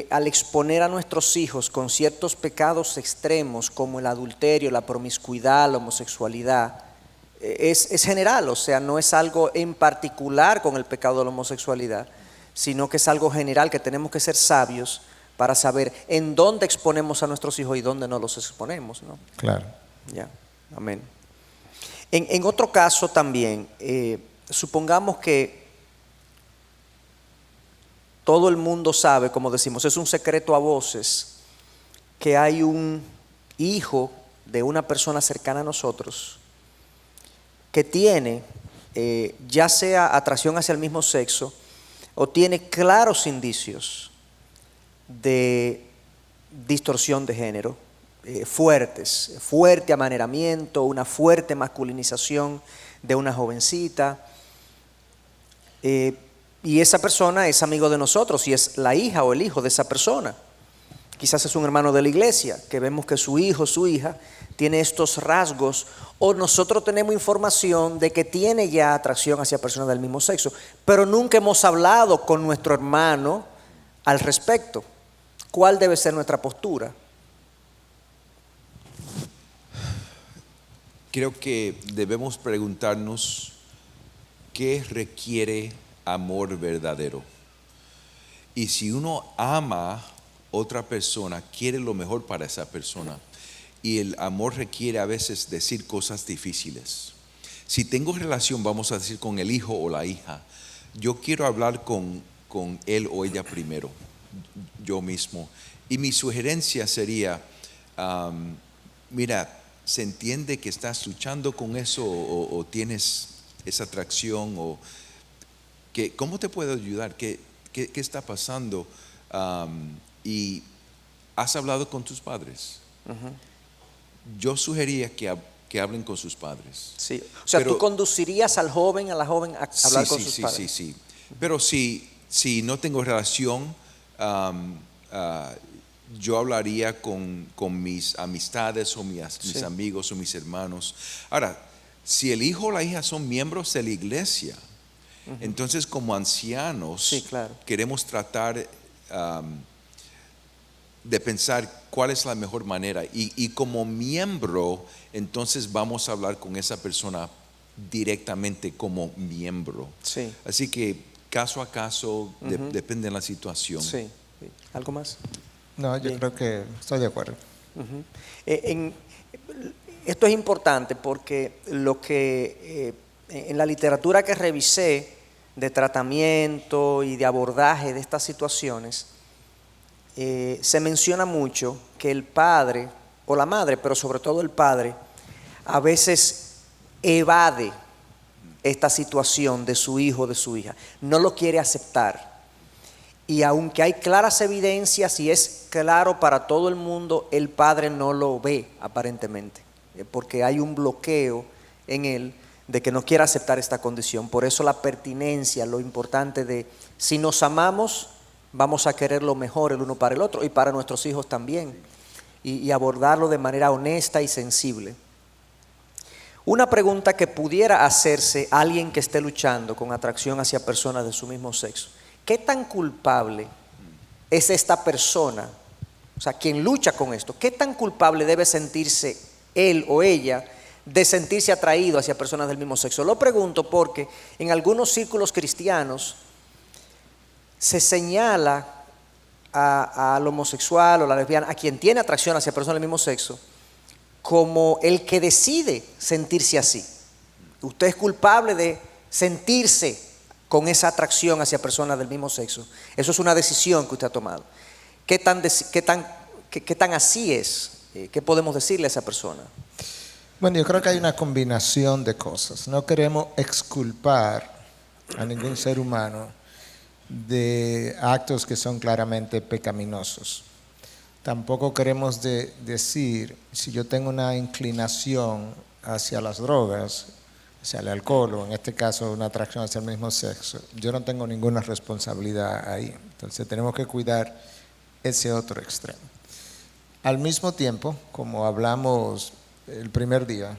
al exponer a nuestros hijos con ciertos pecados extremos como el adulterio, la promiscuidad, la homosexualidad, es general, o sea, no es algo en particular con el pecado de la homosexualidad, sino que es algo general que tenemos que ser sabios para saber en dónde exponemos a nuestros hijos y dónde no los exponemos, ¿no? claro. Ya, amén. En otro caso también, supongamos que todo el mundo sabe, como decimos, es un secreto a voces, que hay un hijo de una persona cercana a nosotros que tiene ya sea atracción hacia el mismo sexo o tiene claros indicios de distorsión de género, fuerte amaneramiento, una fuerte masculinización de una jovencita. Y esa persona es amigo de nosotros y es la hija o el hijo de esa persona. Quizás es un hermano de la iglesia que vemos que su hijo, su hija tiene estos rasgos, o nosotros tenemos información de que tiene ya atracción hacia personas del mismo sexo, pero nunca hemos hablado con nuestro hermano al respecto. ¿Cuál debe ser nuestra postura? Creo que debemos preguntarnos qué requiere amor verdadero. Y si uno ama a otra persona, quiere lo mejor para esa persona. Y el amor requiere a veces decir cosas difíciles. Si tengo relación, vamos a decir, con el hijo o la hija, yo quiero hablar con él o ella primero. yo mismo. Y mi sugerencia sería, mira, se entiende que estás luchando con eso o tienes esa atracción o que, ¿cómo te puedo ayudar? ¿Qué está pasando? Y has hablado con tus padres. Yo sugería que hablen con sus padres. Sí. O sea, tú conducirías al joven, a la joven a hablar con sus padres. Sí. Pero si no tengo relación, yo hablaría con mis amistades o mis amigos o mis hermanos. Ahora, si el hijo o la hija son miembros de la iglesia, entonces como ancianos queremos tratar de pensar cuál es la mejor manera y como miembro entonces vamos a hablar con esa persona directamente como miembro. Así que caso a caso depende de la situación. ¿Algo más? No, yo creo que estoy de acuerdo. Esto es importante porque lo que en la literatura que revisé de tratamiento y de abordaje de estas situaciones, se menciona mucho que el padre o la madre, pero sobre todo el padre, a veces evade esta situación de su hijo o de su hija, no lo quiere aceptar. Y aunque hay claras evidencias y es claro para todo el mundo, el padre no lo ve aparentemente, porque hay un bloqueo en él de que no quiere aceptar esta condición. Por eso la pertinencia, lo importante de si nos amamos, vamos a querer lo mejor el uno para el otro y para nuestros hijos también, y abordarlo de manera honesta y sensible. Una pregunta que pudiera hacerse alguien que esté luchando con atracción hacia personas de su mismo sexo: ¿qué tan culpable es esta persona? O sea, quien lucha con esto, ¿qué tan culpable debe sentirse él o ella de sentirse atraído hacia personas del mismo sexo? Lo pregunto porque en algunos círculos cristianos se señala al homosexual o la lesbiana, a quien tiene atracción hacia personas del mismo sexo, como el que decide sentirse así. Usted es culpable de sentirse con esa atracción hacia personas del mismo sexo. Eso es una decisión que usted ha tomado. ¿Qué tan así es? ¿Qué podemos decirle a esa persona? Bueno, yo creo que hay una combinación de cosas. No queremos exculpar a ningún ser humano de actos que son claramente pecaminosos. Tampoco queremos decir, si yo tengo una inclinación hacia las drogas, hacia el alcohol, o en este caso una atracción hacia el mismo sexo, yo no tengo ninguna responsabilidad ahí. Entonces tenemos que cuidar ese otro extremo. Al mismo tiempo, como hablamos el primer día,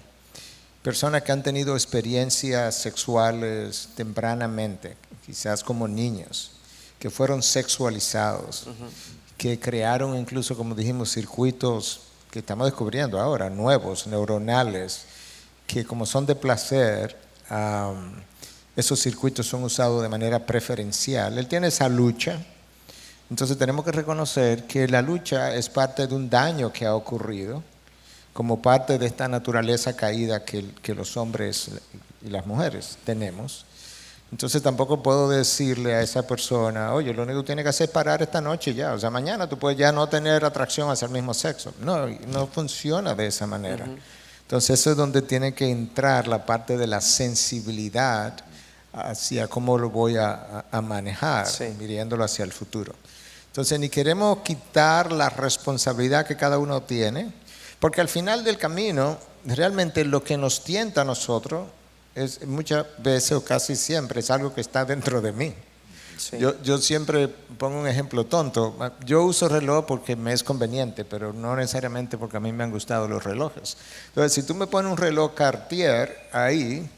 personas que han tenido experiencias sexuales tempranamente, quizás como niños, que fueron sexualizados, que crearon incluso, como dijimos, circuitos que estamos descubriendo ahora, nuevos, neuronales, que como son de placer, esos circuitos son usados de manera preferencial. Él tiene esa lucha, entonces tenemos que reconocer que la lucha es parte de un daño que ha ocurrido, como parte de esta naturaleza caída que los hombres y las mujeres tenemos. Entonces tampoco puedo decirle a esa persona, oye, lo único que tienes que hacer es parar esta noche ya, o sea, mañana tú puedes ya no tener atracción hacia el mismo sexo. No funciona de esa manera. Entonces eso es donde tiene que entrar la parte de la sensibilidad hacia cómo lo voy a manejar, mirándolo hacia el futuro. Entonces ni queremos quitar la responsabilidad que cada uno tiene, porque al final del camino, realmente lo que nos tienta a nosotros es muchas veces o casi siempre es algo que está dentro de mí. Yo siempre pongo un ejemplo tonto. Yo uso reloj porque me es conveniente, pero no necesariamente porque a mí me han gustado los relojes. Entonces, si tú me pones un reloj Cartier ahí,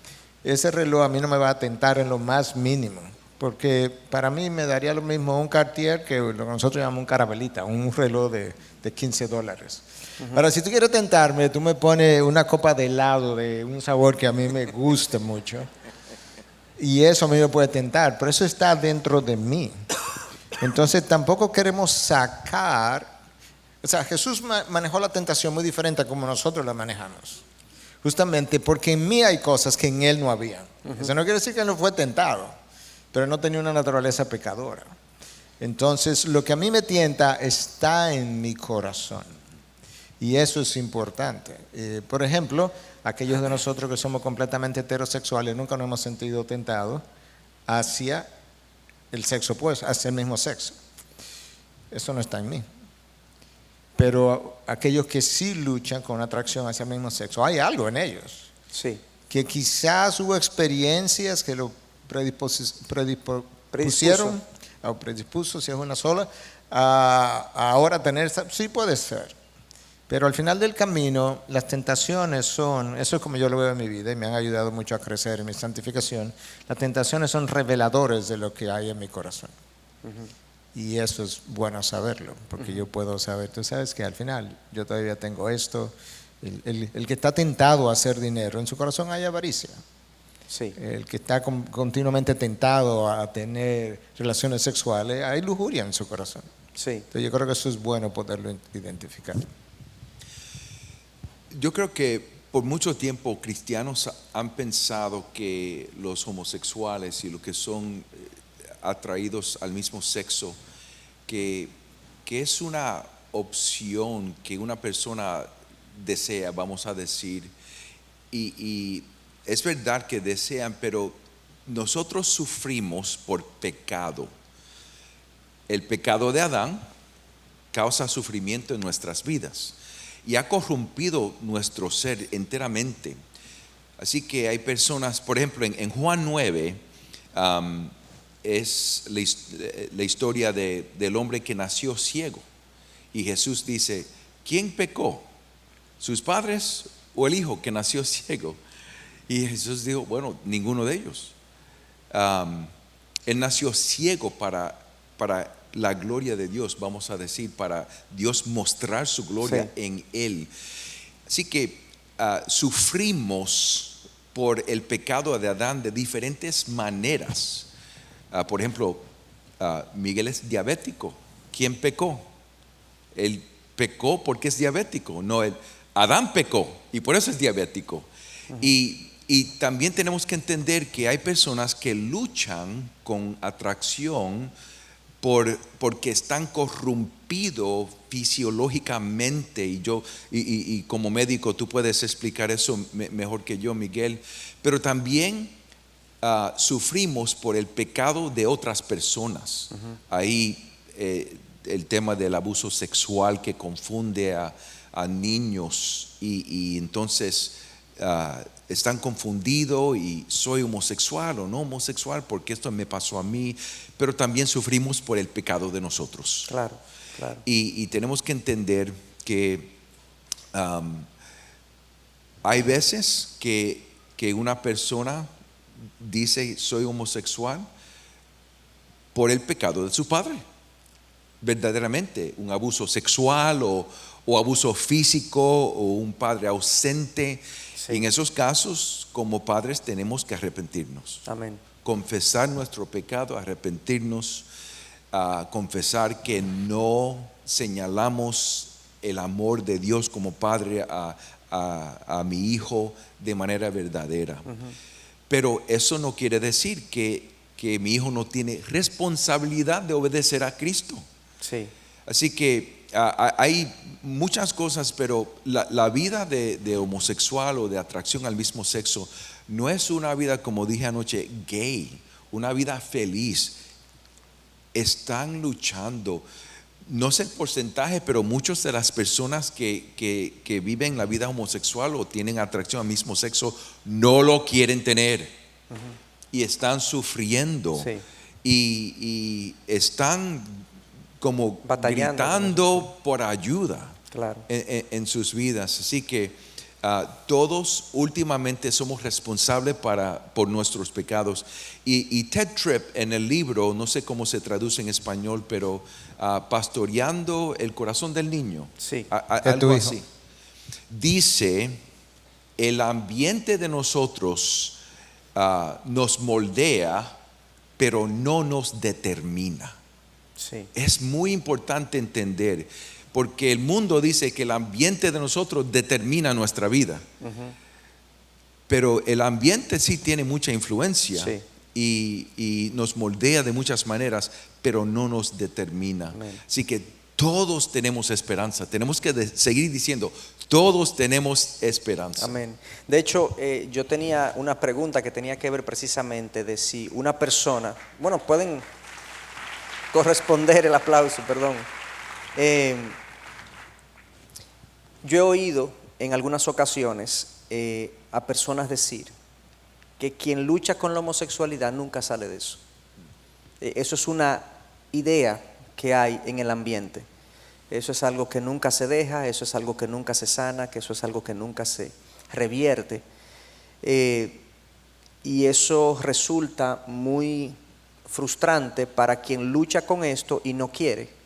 ese reloj a mí no me va a tentar en lo más mínimo, porque para mí me daría lo mismo un Cartier que lo que nosotros llamamos un Carabelita, un reloj de $15. Ahora, si tú quieres tentarme, tú me pones una copa de helado de un sabor que a mí me gusta mucho, y eso a mí me puede tentar, pero eso está dentro de mí. Entonces tampoco queremos sacar, o sea, Jesús manejó la tentación muy diferente a como nosotros la manejamos, justamente porque en mí hay cosas que en él no había. Eso no quiere decir que él no fue tentado, pero no tenía una naturaleza pecadora. Entonces, lo que a mí me tienta está en mi corazón. Y eso es importante. Por ejemplo, aquellos de nosotros que somos completamente heterosexuales nunca nos hemos sentido tentados hacia el sexo opuesto, hacia el mismo sexo. Eso no está en mí. Pero aquellos que sí luchan con atracción hacia el mismo sexo, hay algo en ellos. Sí. Que quizás hubo experiencias que lo predispusieron, o predispuso, si es una sola, a ahora tener, sí puede ser. Pero al final del camino, las tentaciones son, eso es como yo lo veo en mi vida y me han ayudado mucho a crecer en mi santificación, las tentaciones son reveladores de lo que hay en mi corazón. Y eso es bueno saberlo, porque yo puedo saber, tú sabes que al final yo todavía tengo esto. El que está tentado a hacer dinero, en su corazón hay avaricia. Sí. El que está continuamente tentado a tener relaciones sexuales, hay lujuria en su corazón. Sí. Entonces yo creo que eso es bueno poderlo identificar. Yo creo que por mucho tiempo cristianos han pensado que los homosexuales y los que son atraídos al mismo sexo, que es una opción que una persona desea, vamos a decir, y es verdad que desean, pero nosotros sufrimos por pecado. El pecado de Adán causa sufrimiento en nuestras vidas y ha corrompido nuestro ser enteramente. Así que hay personas, por ejemplo, en Juan 9, es la historia del hombre que nació ciego. Y Jesús dice, ¿quién pecó? ¿Sus padres o el hijo que nació ciego? Y Jesús dijo, bueno, ninguno de ellos. Él nació ciego para la gloria de Dios, vamos a decir, para Dios mostrar su gloria en él. Así que sufrimos por el pecado de Adán de diferentes maneras. Por ejemplo, Miguel es diabético. ¿Quién pecó? Él pecó porque es diabético. No, Adán pecó y por eso es diabético. Y también tenemos que entender que hay personas que luchan con atracción porque están corrompidos fisiológicamente, y como médico tú puedes explicar eso mejor que yo, Miguel, pero también sufrimos por el pecado de otras personas. Ahí el tema del abuso sexual que confunde a niños y entonces están confundidos y soy homosexual o no homosexual porque esto me pasó a mí, pero también sufrimos por el pecado de nosotros. Claro, claro. Y tenemos que entender que hay veces que una persona dice soy homosexual por el pecado de su padre, verdaderamente, un abuso sexual o abuso físico o un padre ausente. En esos casos, como padres, tenemos que arrepentirnos. Amén. Confesar nuestro pecado, arrepentirnos, confesar que no señalamos el amor de Dios como padre a mi hijo de manera verdadera. Pero eso no quiere decir que mi hijo no tiene responsabilidad de obedecer a Cristo. Sí. Así que hay muchas cosas, pero la vida de homosexual o de atracción al mismo sexo no es una vida, como dije anoche, gay, una vida feliz. Están luchando, no sé el porcentaje, pero muchas de las personas que viven la vida homosexual o tienen atracción al mismo sexo no lo quieren tener y están sufriendo y están como batallando, gritando por ayuda. Claro. en sus vidas. Así que todos últimamente somos responsables por nuestros pecados. Y Ted Tripp en el libro, no sé cómo se traduce en español, pero Pastoreando el corazón del niño, algo así, dice, el ambiente de nosotros nos moldea, pero no nos determina. Sí. Es muy importante entender, porque el mundo dice que el ambiente de nosotros determina nuestra vida. Pero el ambiente sí tiene mucha influencia. Sí. y nos moldea de muchas maneras, pero no nos determina. Amén. Así que todos tenemos esperanza. Tenemos que seguir diciendo, todos tenemos esperanza. Amén. De hecho, yo tenía una pregunta que tenía que ver precisamente de si una persona, bueno, pueden corresponder el aplauso, perdón. Yo he oído en algunas ocasiones a personas decir que quien lucha con la homosexualidad nunca sale de eso. Eso es una idea que hay en el ambiente. Eso es algo que nunca se deja, eso es algo que nunca se sana, que eso es algo que nunca se revierte. Y eso resulta muy frustrante para quien lucha con esto y no quiere.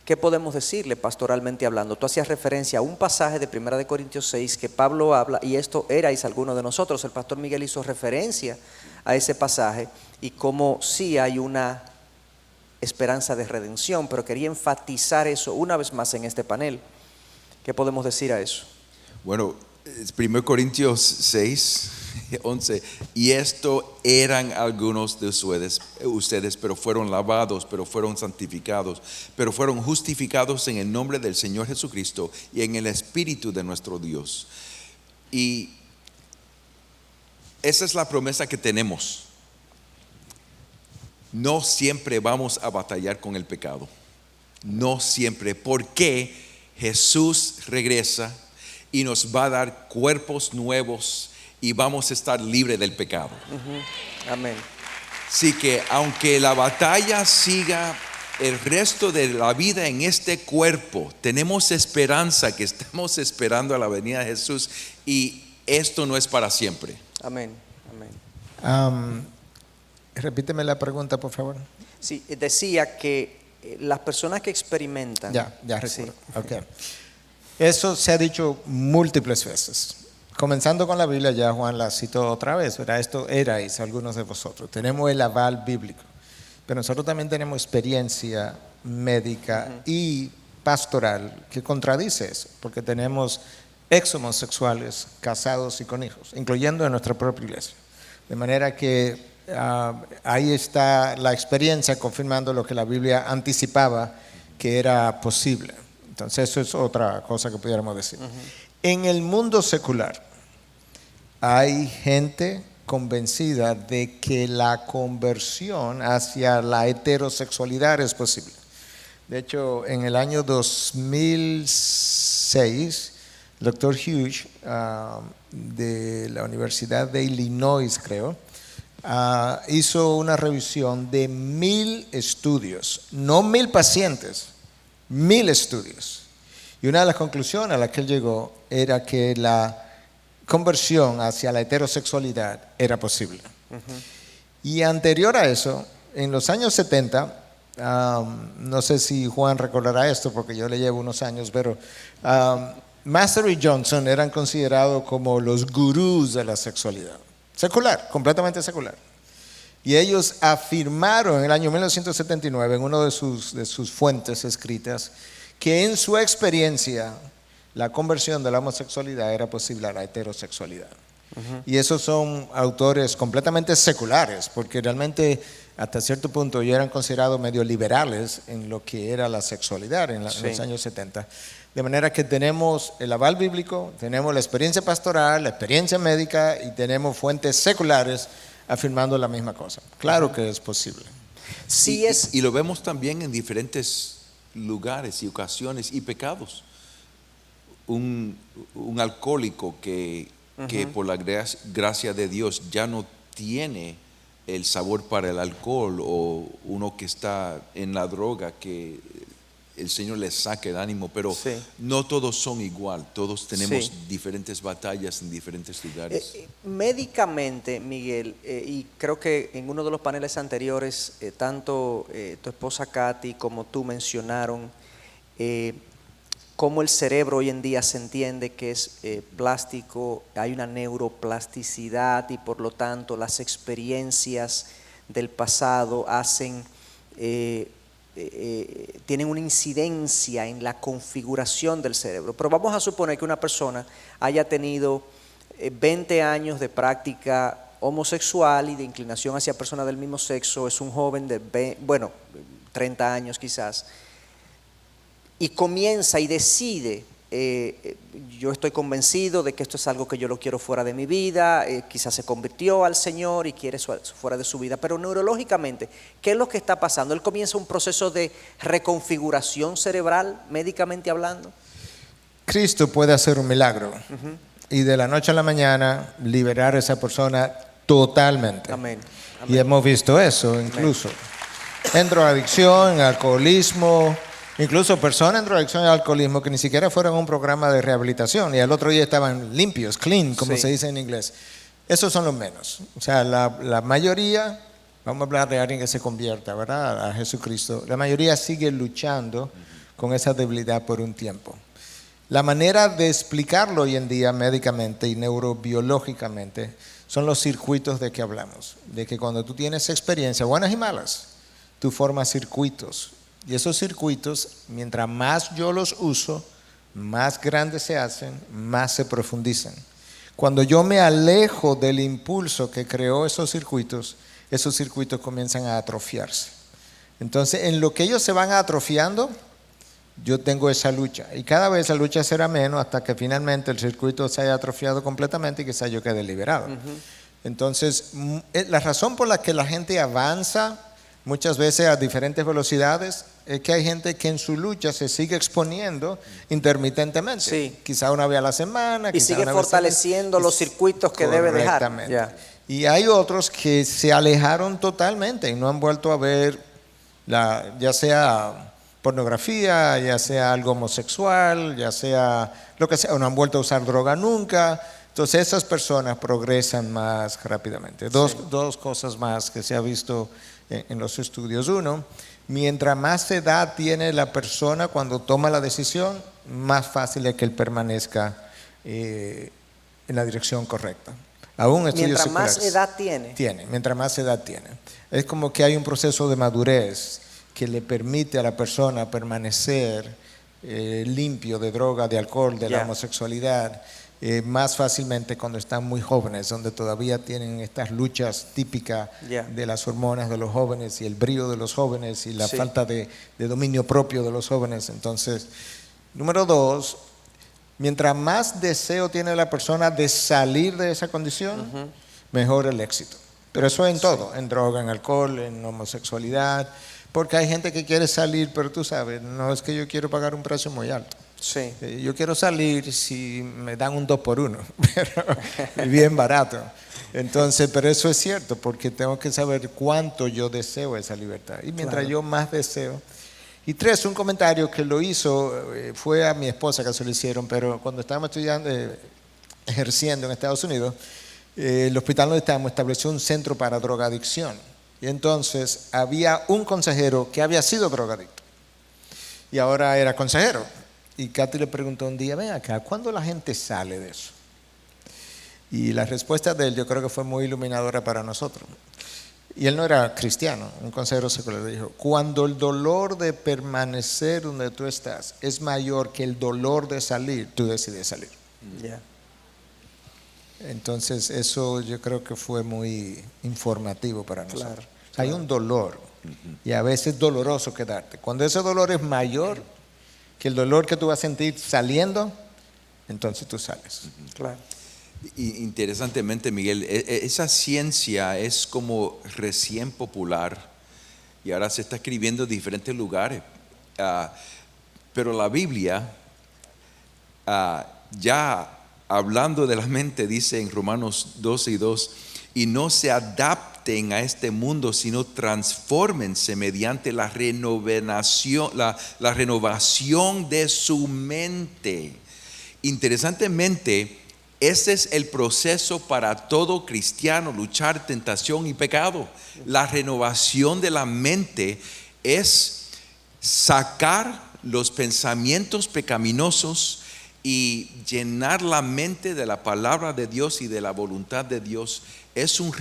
¿Qué podemos decirle pastoralmente hablando? Tú hacías referencia a un pasaje de 1 Corintios 6 que Pablo habla, y esto erais algunos de nosotros. El pastor Miguel hizo referencia a ese pasaje y cómo sí hay una esperanza de redención, pero quería enfatizar eso una vez más en este panel. ¿Qué podemos decir a eso? Bueno, 1 Corintios 6, 11, y esto eran algunos de ustedes, pero fueron lavados, pero fueron santificados, pero fueron justificados en el nombre del Señor Jesucristo y en el Espíritu de nuestro Dios. Y esa es la promesa que tenemos. No siempre vamos a batallar con el pecado. No siempre, porque Jesús regresa y nos va a dar cuerpos nuevos y vamos a estar libres del pecado. Amén. Así que aunque la batalla siga el resto de la vida en este cuerpo, tenemos esperanza que estamos esperando a la venida de Jesús, y esto no es para siempre. Amén. Amén. Repíteme la pregunta, por favor. Sí, decía que las personas que experimentan. Ya recuerdo. Sí. Okay. Eso se ha dicho múltiples veces. Comenzando con la Biblia, ya Juan la citó otra vez, ¿verdad? Esto erais algunos de vosotros. Tenemos el aval bíblico, pero nosotros también tenemos experiencia médica y pastoral que contradice eso, porque tenemos ex homosexuales casados y con hijos, incluyendo en nuestra propia iglesia. De manera que ahí está la experiencia confirmando lo que la Biblia anticipaba que era posible. Entonces eso es otra cosa que pudiéramos decir. En el mundo secular hay gente convencida de que la conversión hacia la heterosexualidad es posible. De hecho, en el año 2006, el Dr. Hughes de la Universidad de Illinois, creo, hizo una revisión de 1000 estudios, no 1000 pacientes, 1000 estudios. Y una de las conclusiones a las que él llegó era que la conversión hacia la heterosexualidad era posible. Y anterior a eso, en los años 70, no sé si Juan recordará esto porque yo le llevo unos años, pero Master y Johnson eran considerados como los gurús de la sexualidad. Secular, completamente secular. Y ellos afirmaron en el año 1979, en una de sus fuentes escritas, que en su experiencia la conversión de la homosexualidad era posible a la heterosexualidad. Y esos son autores completamente seculares, porque realmente hasta cierto punto ya eran considerados medio liberales en lo que era la sexualidad en los años 70. De manera que tenemos el aval bíblico, tenemos la experiencia pastoral, la experiencia médica y tenemos fuentes seculares afirmando la misma cosa. Claro que es posible. Sí y lo vemos también en diferentes lugares y ocasiones y pecados. Un alcohólico que por la gracia de Dios ya no tiene el sabor para el alcohol, o uno que está en la droga, que el Señor les saque el ánimo, pero no todos son igual, todos tenemos diferentes batallas en diferentes lugares. Médicamente, Miguel, y creo que en uno de los paneles anteriores, tanto tu esposa Katy como tú mencionaron cómo el cerebro hoy en día se entiende que es plástico, hay una neuroplasticidad y por lo tanto las experiencias del pasado hacen tienen una incidencia en la configuración del cerebro. Pero vamos a suponer que una persona haya tenido 20 años de práctica homosexual y de inclinación hacia personas del mismo sexo, es un joven de 30 años quizás, y comienza y decide, yo estoy convencido de que esto es algo que yo lo quiero fuera de mi vida, quizás se convirtió al Señor y quiere eso fuera de su vida, pero neurológicamente, ¿qué es lo que está pasando? Él comienza un proceso de reconfiguración cerebral, médicamente hablando. Cristo puede hacer un milagro y de la noche a la mañana liberar a esa persona totalmente. Amén. Y hemos visto eso incluso. En drogadicción, en alcoholismo, incluso personas en drogadicción y alcoholismo que ni siquiera fueron a un programa de rehabilitación y al otro día estaban limpios, clean, como se dice en inglés. Esos son los menos. O sea, la mayoría, vamos a hablar de alguien que se convierta, ¿verdad?, a Jesucristo. La mayoría sigue luchando con esa debilidad por un tiempo. La manera de explicarlo hoy en día médicamente y neurobiológicamente son los circuitos de que hablamos. De que cuando tú tienes experiencias, buenas y malas, tú formas circuitos. Y esos circuitos, mientras más yo los uso, más grandes se hacen, más se profundizan. Cuando yo me alejo del impulso que creó esos circuitos comienzan a atrofiarse. Entonces, en lo que ellos se van atrofiando, yo tengo esa lucha. Y cada vez la lucha será menos hasta que finalmente el circuito se haya atrofiado completamente y quizás yo quede liberado. Entonces, la razón por la que la gente avanza muchas veces a diferentes velocidades es que hay gente que en su lucha se sigue exponiendo intermitentemente. Sí. Quizá una vez a la semana. Y sigue fortaleciendo los circuitos que debe dejar. Correctamente. Y hay otros que se alejaron totalmente y no han vuelto a ver, ya sea pornografía, ya sea algo homosexual, ya sea lo que sea, o no han vuelto a usar droga nunca. Entonces esas personas progresan más rápidamente. Dos cosas más que se ha visto en los estudios. Uno, mientras más edad tiene la persona cuando toma la decisión, más fácil es que él permanezca en la dirección correcta. Aún estudios mientras más seculares, edad tiene. Mientras más edad tiene. Es como que hay un proceso de madurez que le permite a la persona permanecer limpio de droga, de alcohol, de la homosexualidad, más fácilmente cuando están muy jóvenes, donde todavía tienen estas luchas típicas de las hormonas de los jóvenes y el brío de los jóvenes y la falta de dominio propio de los jóvenes. Entonces, número dos, mientras más deseo tiene la persona de salir de esa condición, mejor el éxito. Pero eso en todo, en droga, en alcohol, en homosexualidad. Porque hay gente que quiere salir, pero tú sabes, no es que yo quiero pagar un precio muy alto. Sí. Yo quiero salir si me dan un 2x1, pero bien barato. Entonces, pero eso es cierto, porque tengo que saber cuánto yo deseo esa libertad. Y mientras yo más deseo. Y tres, un comentario que lo hizo, fue a mi esposa que se lo hicieron, pero cuando estábamos estudiando, ejerciendo en Estados Unidos, el hospital donde estábamos estableció un centro para drogadicción. Y entonces había un consejero que había sido drogadicto y ahora era consejero. Y Katy le preguntó un día, ven acá, ¿cuándo la gente sale de eso? Y la respuesta de él yo creo que fue muy iluminadora para nosotros. Y él no era cristiano, un consejero secular, le dijo, cuando el dolor de permanecer donde tú estás es mayor que el dolor de salir, tú decides salir. Entonces eso yo creo que fue muy informativo para nosotros. Hay un dolor y a veces es doloroso quedarte. Cuando ese dolor es mayor que el dolor que tú vas a sentir saliendo, entonces tú sales. Claro. Y interesantemente, Miguel, esa ciencia es como recién popular y ahora se está escribiendo en diferentes lugares. Pero la Biblia ya hablando de la mente, dice en Romanos 12:2, y no se adapten a este mundo, sino transfórmense mediante la renovación de su mente. Interesantemente, ese es el proceso para todo cristiano, luchar tentación y pecado. La renovación de la mente es sacar los pensamientos pecaminosos y llenar la mente de la palabra de Dios y de la voluntad de Dios. Es una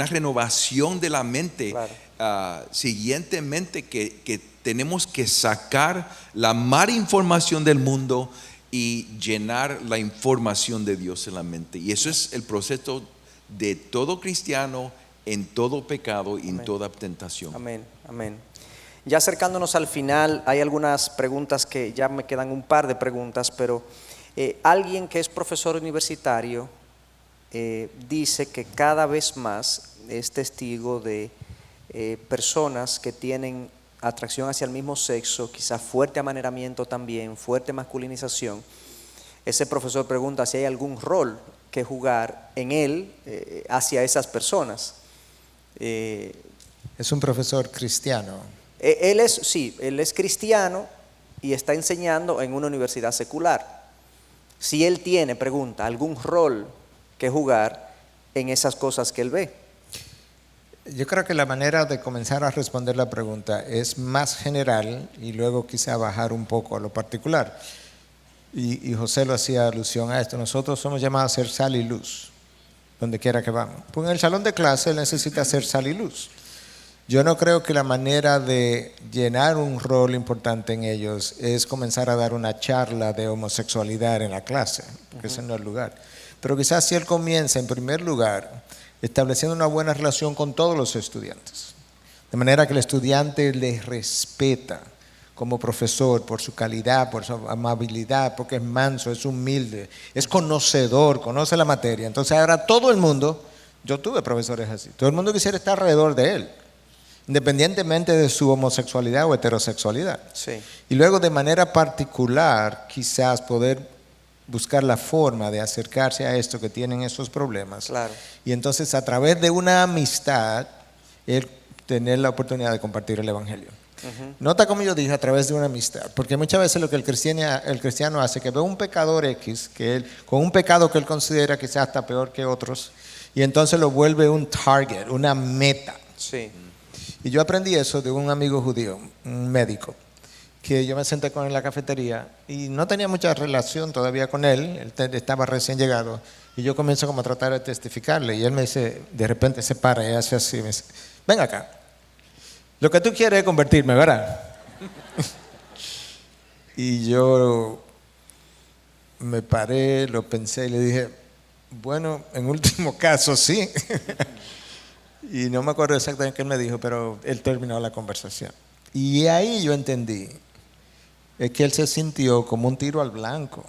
renovación de la mente. Claro. Siguientemente que tenemos que sacar la mala información del mundo y llenar la información de Dios en la mente. Y eso es el proceso de todo cristiano en todo pecado y en toda tentación. Amén, amén. Ya acercándonos al final, hay algunas preguntas que ya me quedan un par de preguntas, pero alguien que es profesor universitario dice que cada vez más es testigo de personas que tienen atracción hacia el mismo sexo, quizás fuerte amaneramiento también, fuerte masculinización. Ese profesor pregunta si hay algún rol que jugar en él hacia esas personas. Es un profesor cristiano. Él es cristiano y está enseñando en una universidad secular. Si él tiene, pregunta, algún rol que jugar en esas cosas que él ve. Yo creo que la manera de comenzar a responder la pregunta es más general y luego quizá bajar un poco a lo particular. Y José lo hacía alusión a esto. Nosotros somos llamados a ser sal y luz, donde quiera que vamos. Pues en el salón de clase él necesita ser sal y luz. Yo no creo que la manera de llenar un rol importante en ellos es comenzar a dar una charla de homosexualidad en la clase, porque ese no es el lugar. Pero quizás si él comienza en primer lugar estableciendo una buena relación con todos los estudiantes, de manera que el estudiante les respeta como profesor por su calidad, por su amabilidad, porque es manso, es humilde, es conocedor, conoce la materia. Entonces ahora todo el mundo, yo tuve profesores así, todo el mundo quisiera estar alrededor de él, independientemente de su homosexualidad o heterosexualidad. Sí. Y luego de manera particular quizás poder buscar la forma de acercarse a esto que tienen esos problemas. Claro. Y entonces a través de una amistad, él tener la oportunidad de compartir el evangelio. Nota como yo dije, a través de una amistad, porque muchas veces lo que el cristiano hace, que ve un pecador X, que él, con un pecado que él considera quizás hasta peor que otros, y entonces lo vuelve un target, una meta. Sí. Y yo aprendí eso de un amigo judío, un médico, que yo me senté con él en la cafetería y no tenía mucha relación todavía con él estaba recién llegado, y yo comienzo como a tratar de testificarle, y él me dice, de repente se para y hace así, me dice, ven acá, lo que tú quieres es convertirme, ¿verdad? Y yo me paré, lo pensé y le dije, bueno, en último caso sí. Y no me acuerdo exactamente qué él me dijo, pero él terminó la conversación. Y ahí yo entendí, es que él se sintió como un tiro al blanco,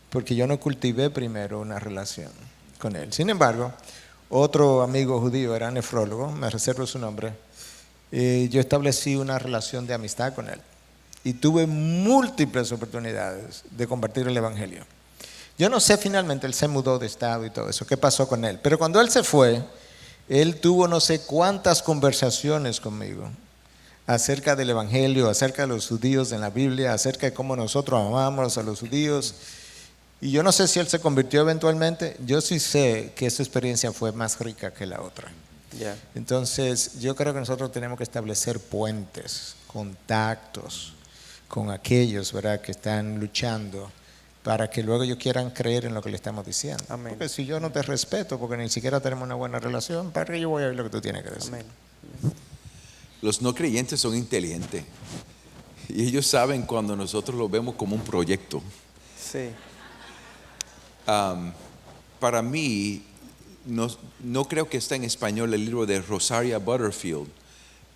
porque yo no cultivé primero una relación con él. Sin embargo, otro amigo judío, era nefrólogo, me reservo su nombre, yo establecí una relación de amistad con él y tuve múltiples oportunidades de compartir el evangelio. Yo no sé, finalmente él se mudó de estado y todo eso, qué pasó con él, pero cuando él se fue, él tuvo no sé cuántas conversaciones conmigo acerca del evangelio, acerca de los judíos en la Biblia, acerca de cómo nosotros amamos a los judíos. Y yo no sé si él se convirtió eventualmente, yo sí sé que esa experiencia fue más rica que la otra. Yeah. Entonces yo creo que nosotros tenemos que establecer puentes, contactos con aquellos, ¿verdad?, que están luchando para que luego ellos quieran creer en lo que le estamos diciendo. Amén. Porque si yo no te respeto, porque ni siquiera tenemos una buena relación, ¿para qué yo voy a oír lo que tú tienes que decir? Amén. Los no creyentes son inteligentes y ellos saben cuando nosotros lo vemos como un proyecto. Sí. Para mí, no creo que está en español el libro de Rosaria Butterfield,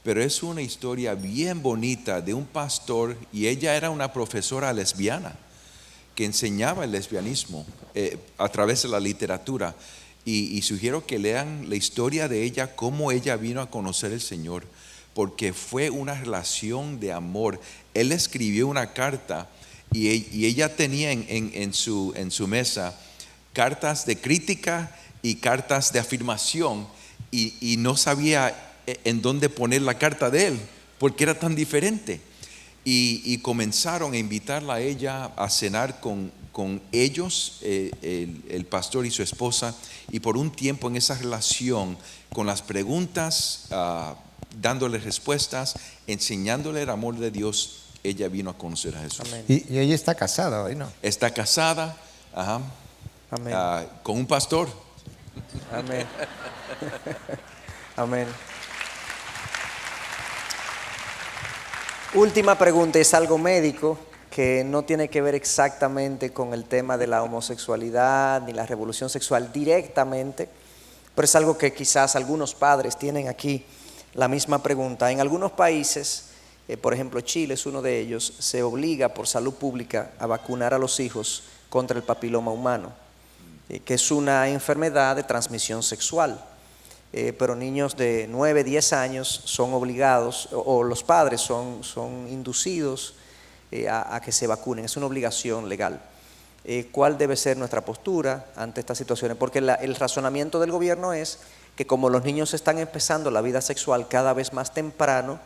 pero es una historia bien bonita de un pastor, y ella era una profesora lesbiana que enseñaba el lesbianismo a través de la literatura, y sugiero que lean la historia de ella, cómo ella vino a conocer el Señor, porque fue una relación de amor. Él escribió una carta y ella tenía en su mesa cartas de crítica y cartas de afirmación, y no sabía en dónde poner la carta de él porque era tan diferente, y comenzaron a invitarla a ella a cenar con ellos, el pastor y su esposa, y por un tiempo en esa relación, con las preguntas, dándole respuestas, enseñándole el amor de Dios, ella vino a conocer a Jesús. Amén. Y ella está casada hoy, ¿no? Está casada, Amén. con un pastor. Amén. Amén. Última pregunta, es algo médico que no tiene que ver exactamente con el tema de la homosexualidad ni la revolución sexual directamente, pero es algo que quizás algunos padres tienen aquí la misma pregunta. En algunos países, por ejemplo Chile es uno de ellos, se obliga por salud pública a vacunar a los hijos contra el papiloma humano, que es una enfermedad de transmisión sexual. Pero niños de 9, 10 años son obligados, o los padres son inducidos a que se vacunen. Es una obligación legal. ¿Cuál debe ser nuestra postura ante estas situaciones? Porque el razonamiento del gobierno es que como los niños están empezando la vida sexual cada vez más temprano,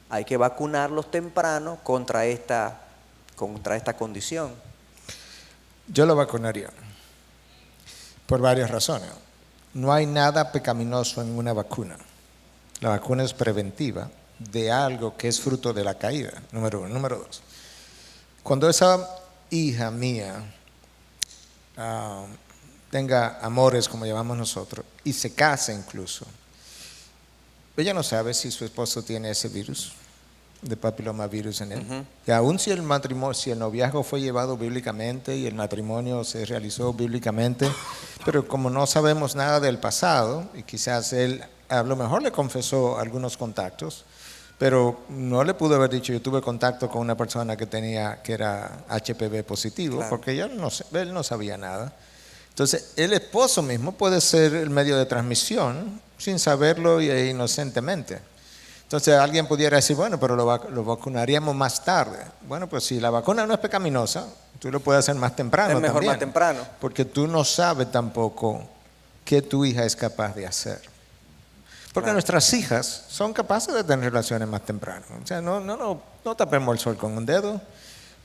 hay que vacunarlos temprano contra esta condición. Yo lo vacunaría por varias razones. No hay nada pecaminoso en una vacuna. La vacuna es preventiva de algo que es fruto de la caída, número uno. Número dos, cuando esa hija mía tenga amores, como llamamos nosotros, y se case incluso, ella no sabe si su esposo tiene ese virus, de papilomavirus en él. Uh-huh. Y aún si el noviazgo fue llevado bíblicamente y el matrimonio se realizó bíblicamente, pero como no sabemos nada del pasado, y quizás él a lo mejor le confesó algunos contactos, pero no le pudo haber dicho yo tuve contacto con una persona que era HPV positivo, claro, porque él no sabía nada. Entonces el esposo mismo puede ser el medio de transmisión sin saberlo e inocentemente. Entonces alguien pudiera decir, bueno, pero lo vacunaríamos más tarde. Bueno, pues si la vacuna no es pecaminosa, tú lo puedes hacer más temprano. Es mejor también, más temprano. porque tú no sabes tampoco qué tu hija es capaz de hacer. Porque claro, nuestras hijas son capaces de tener relaciones más temprano. O sea, no tapemos el sol con un dedo,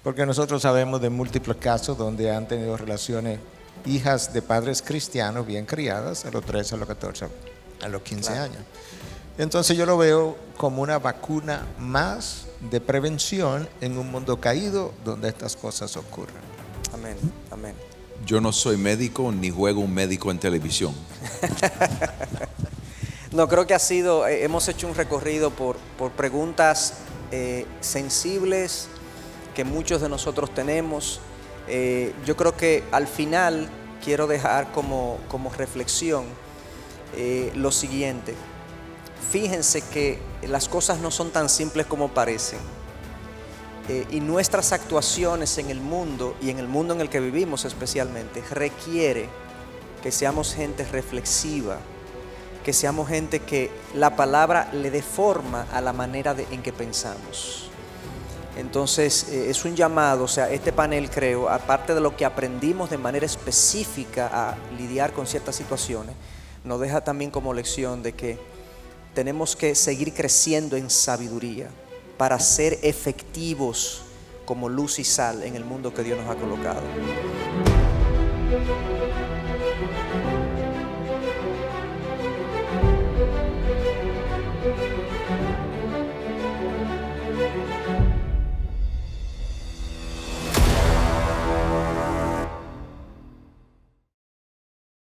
porque nosotros sabemos de múltiples casos donde han tenido relaciones hijas de padres cristianos bien criadas a los 13, a los 14, a los 15 claro, años. Entonces yo lo veo como una vacuna más de prevención en un mundo caído donde estas cosas ocurren. Amén, amén. Yo no soy médico ni juego un médico en televisión. No, creo que hemos hecho un recorrido por preguntas sensibles que muchos de nosotros tenemos. Yo creo que al final quiero dejar como reflexión lo siguiente. Fíjense que las cosas no son tan simples como parecen. Y nuestras actuaciones en el mundo y en el mundo en el que vivimos especialmente requiere que seamos gente reflexiva, que seamos gente que la palabra le dé forma a la manera en que pensamos. Entonces es un llamado, o sea, este panel creo, aparte de lo que aprendimos de manera específica a lidiar con ciertas situaciones, nos deja también como lección de que tenemos que seguir creciendo en sabiduría para ser efectivos como luz y sal en el mundo que Dios nos ha colocado.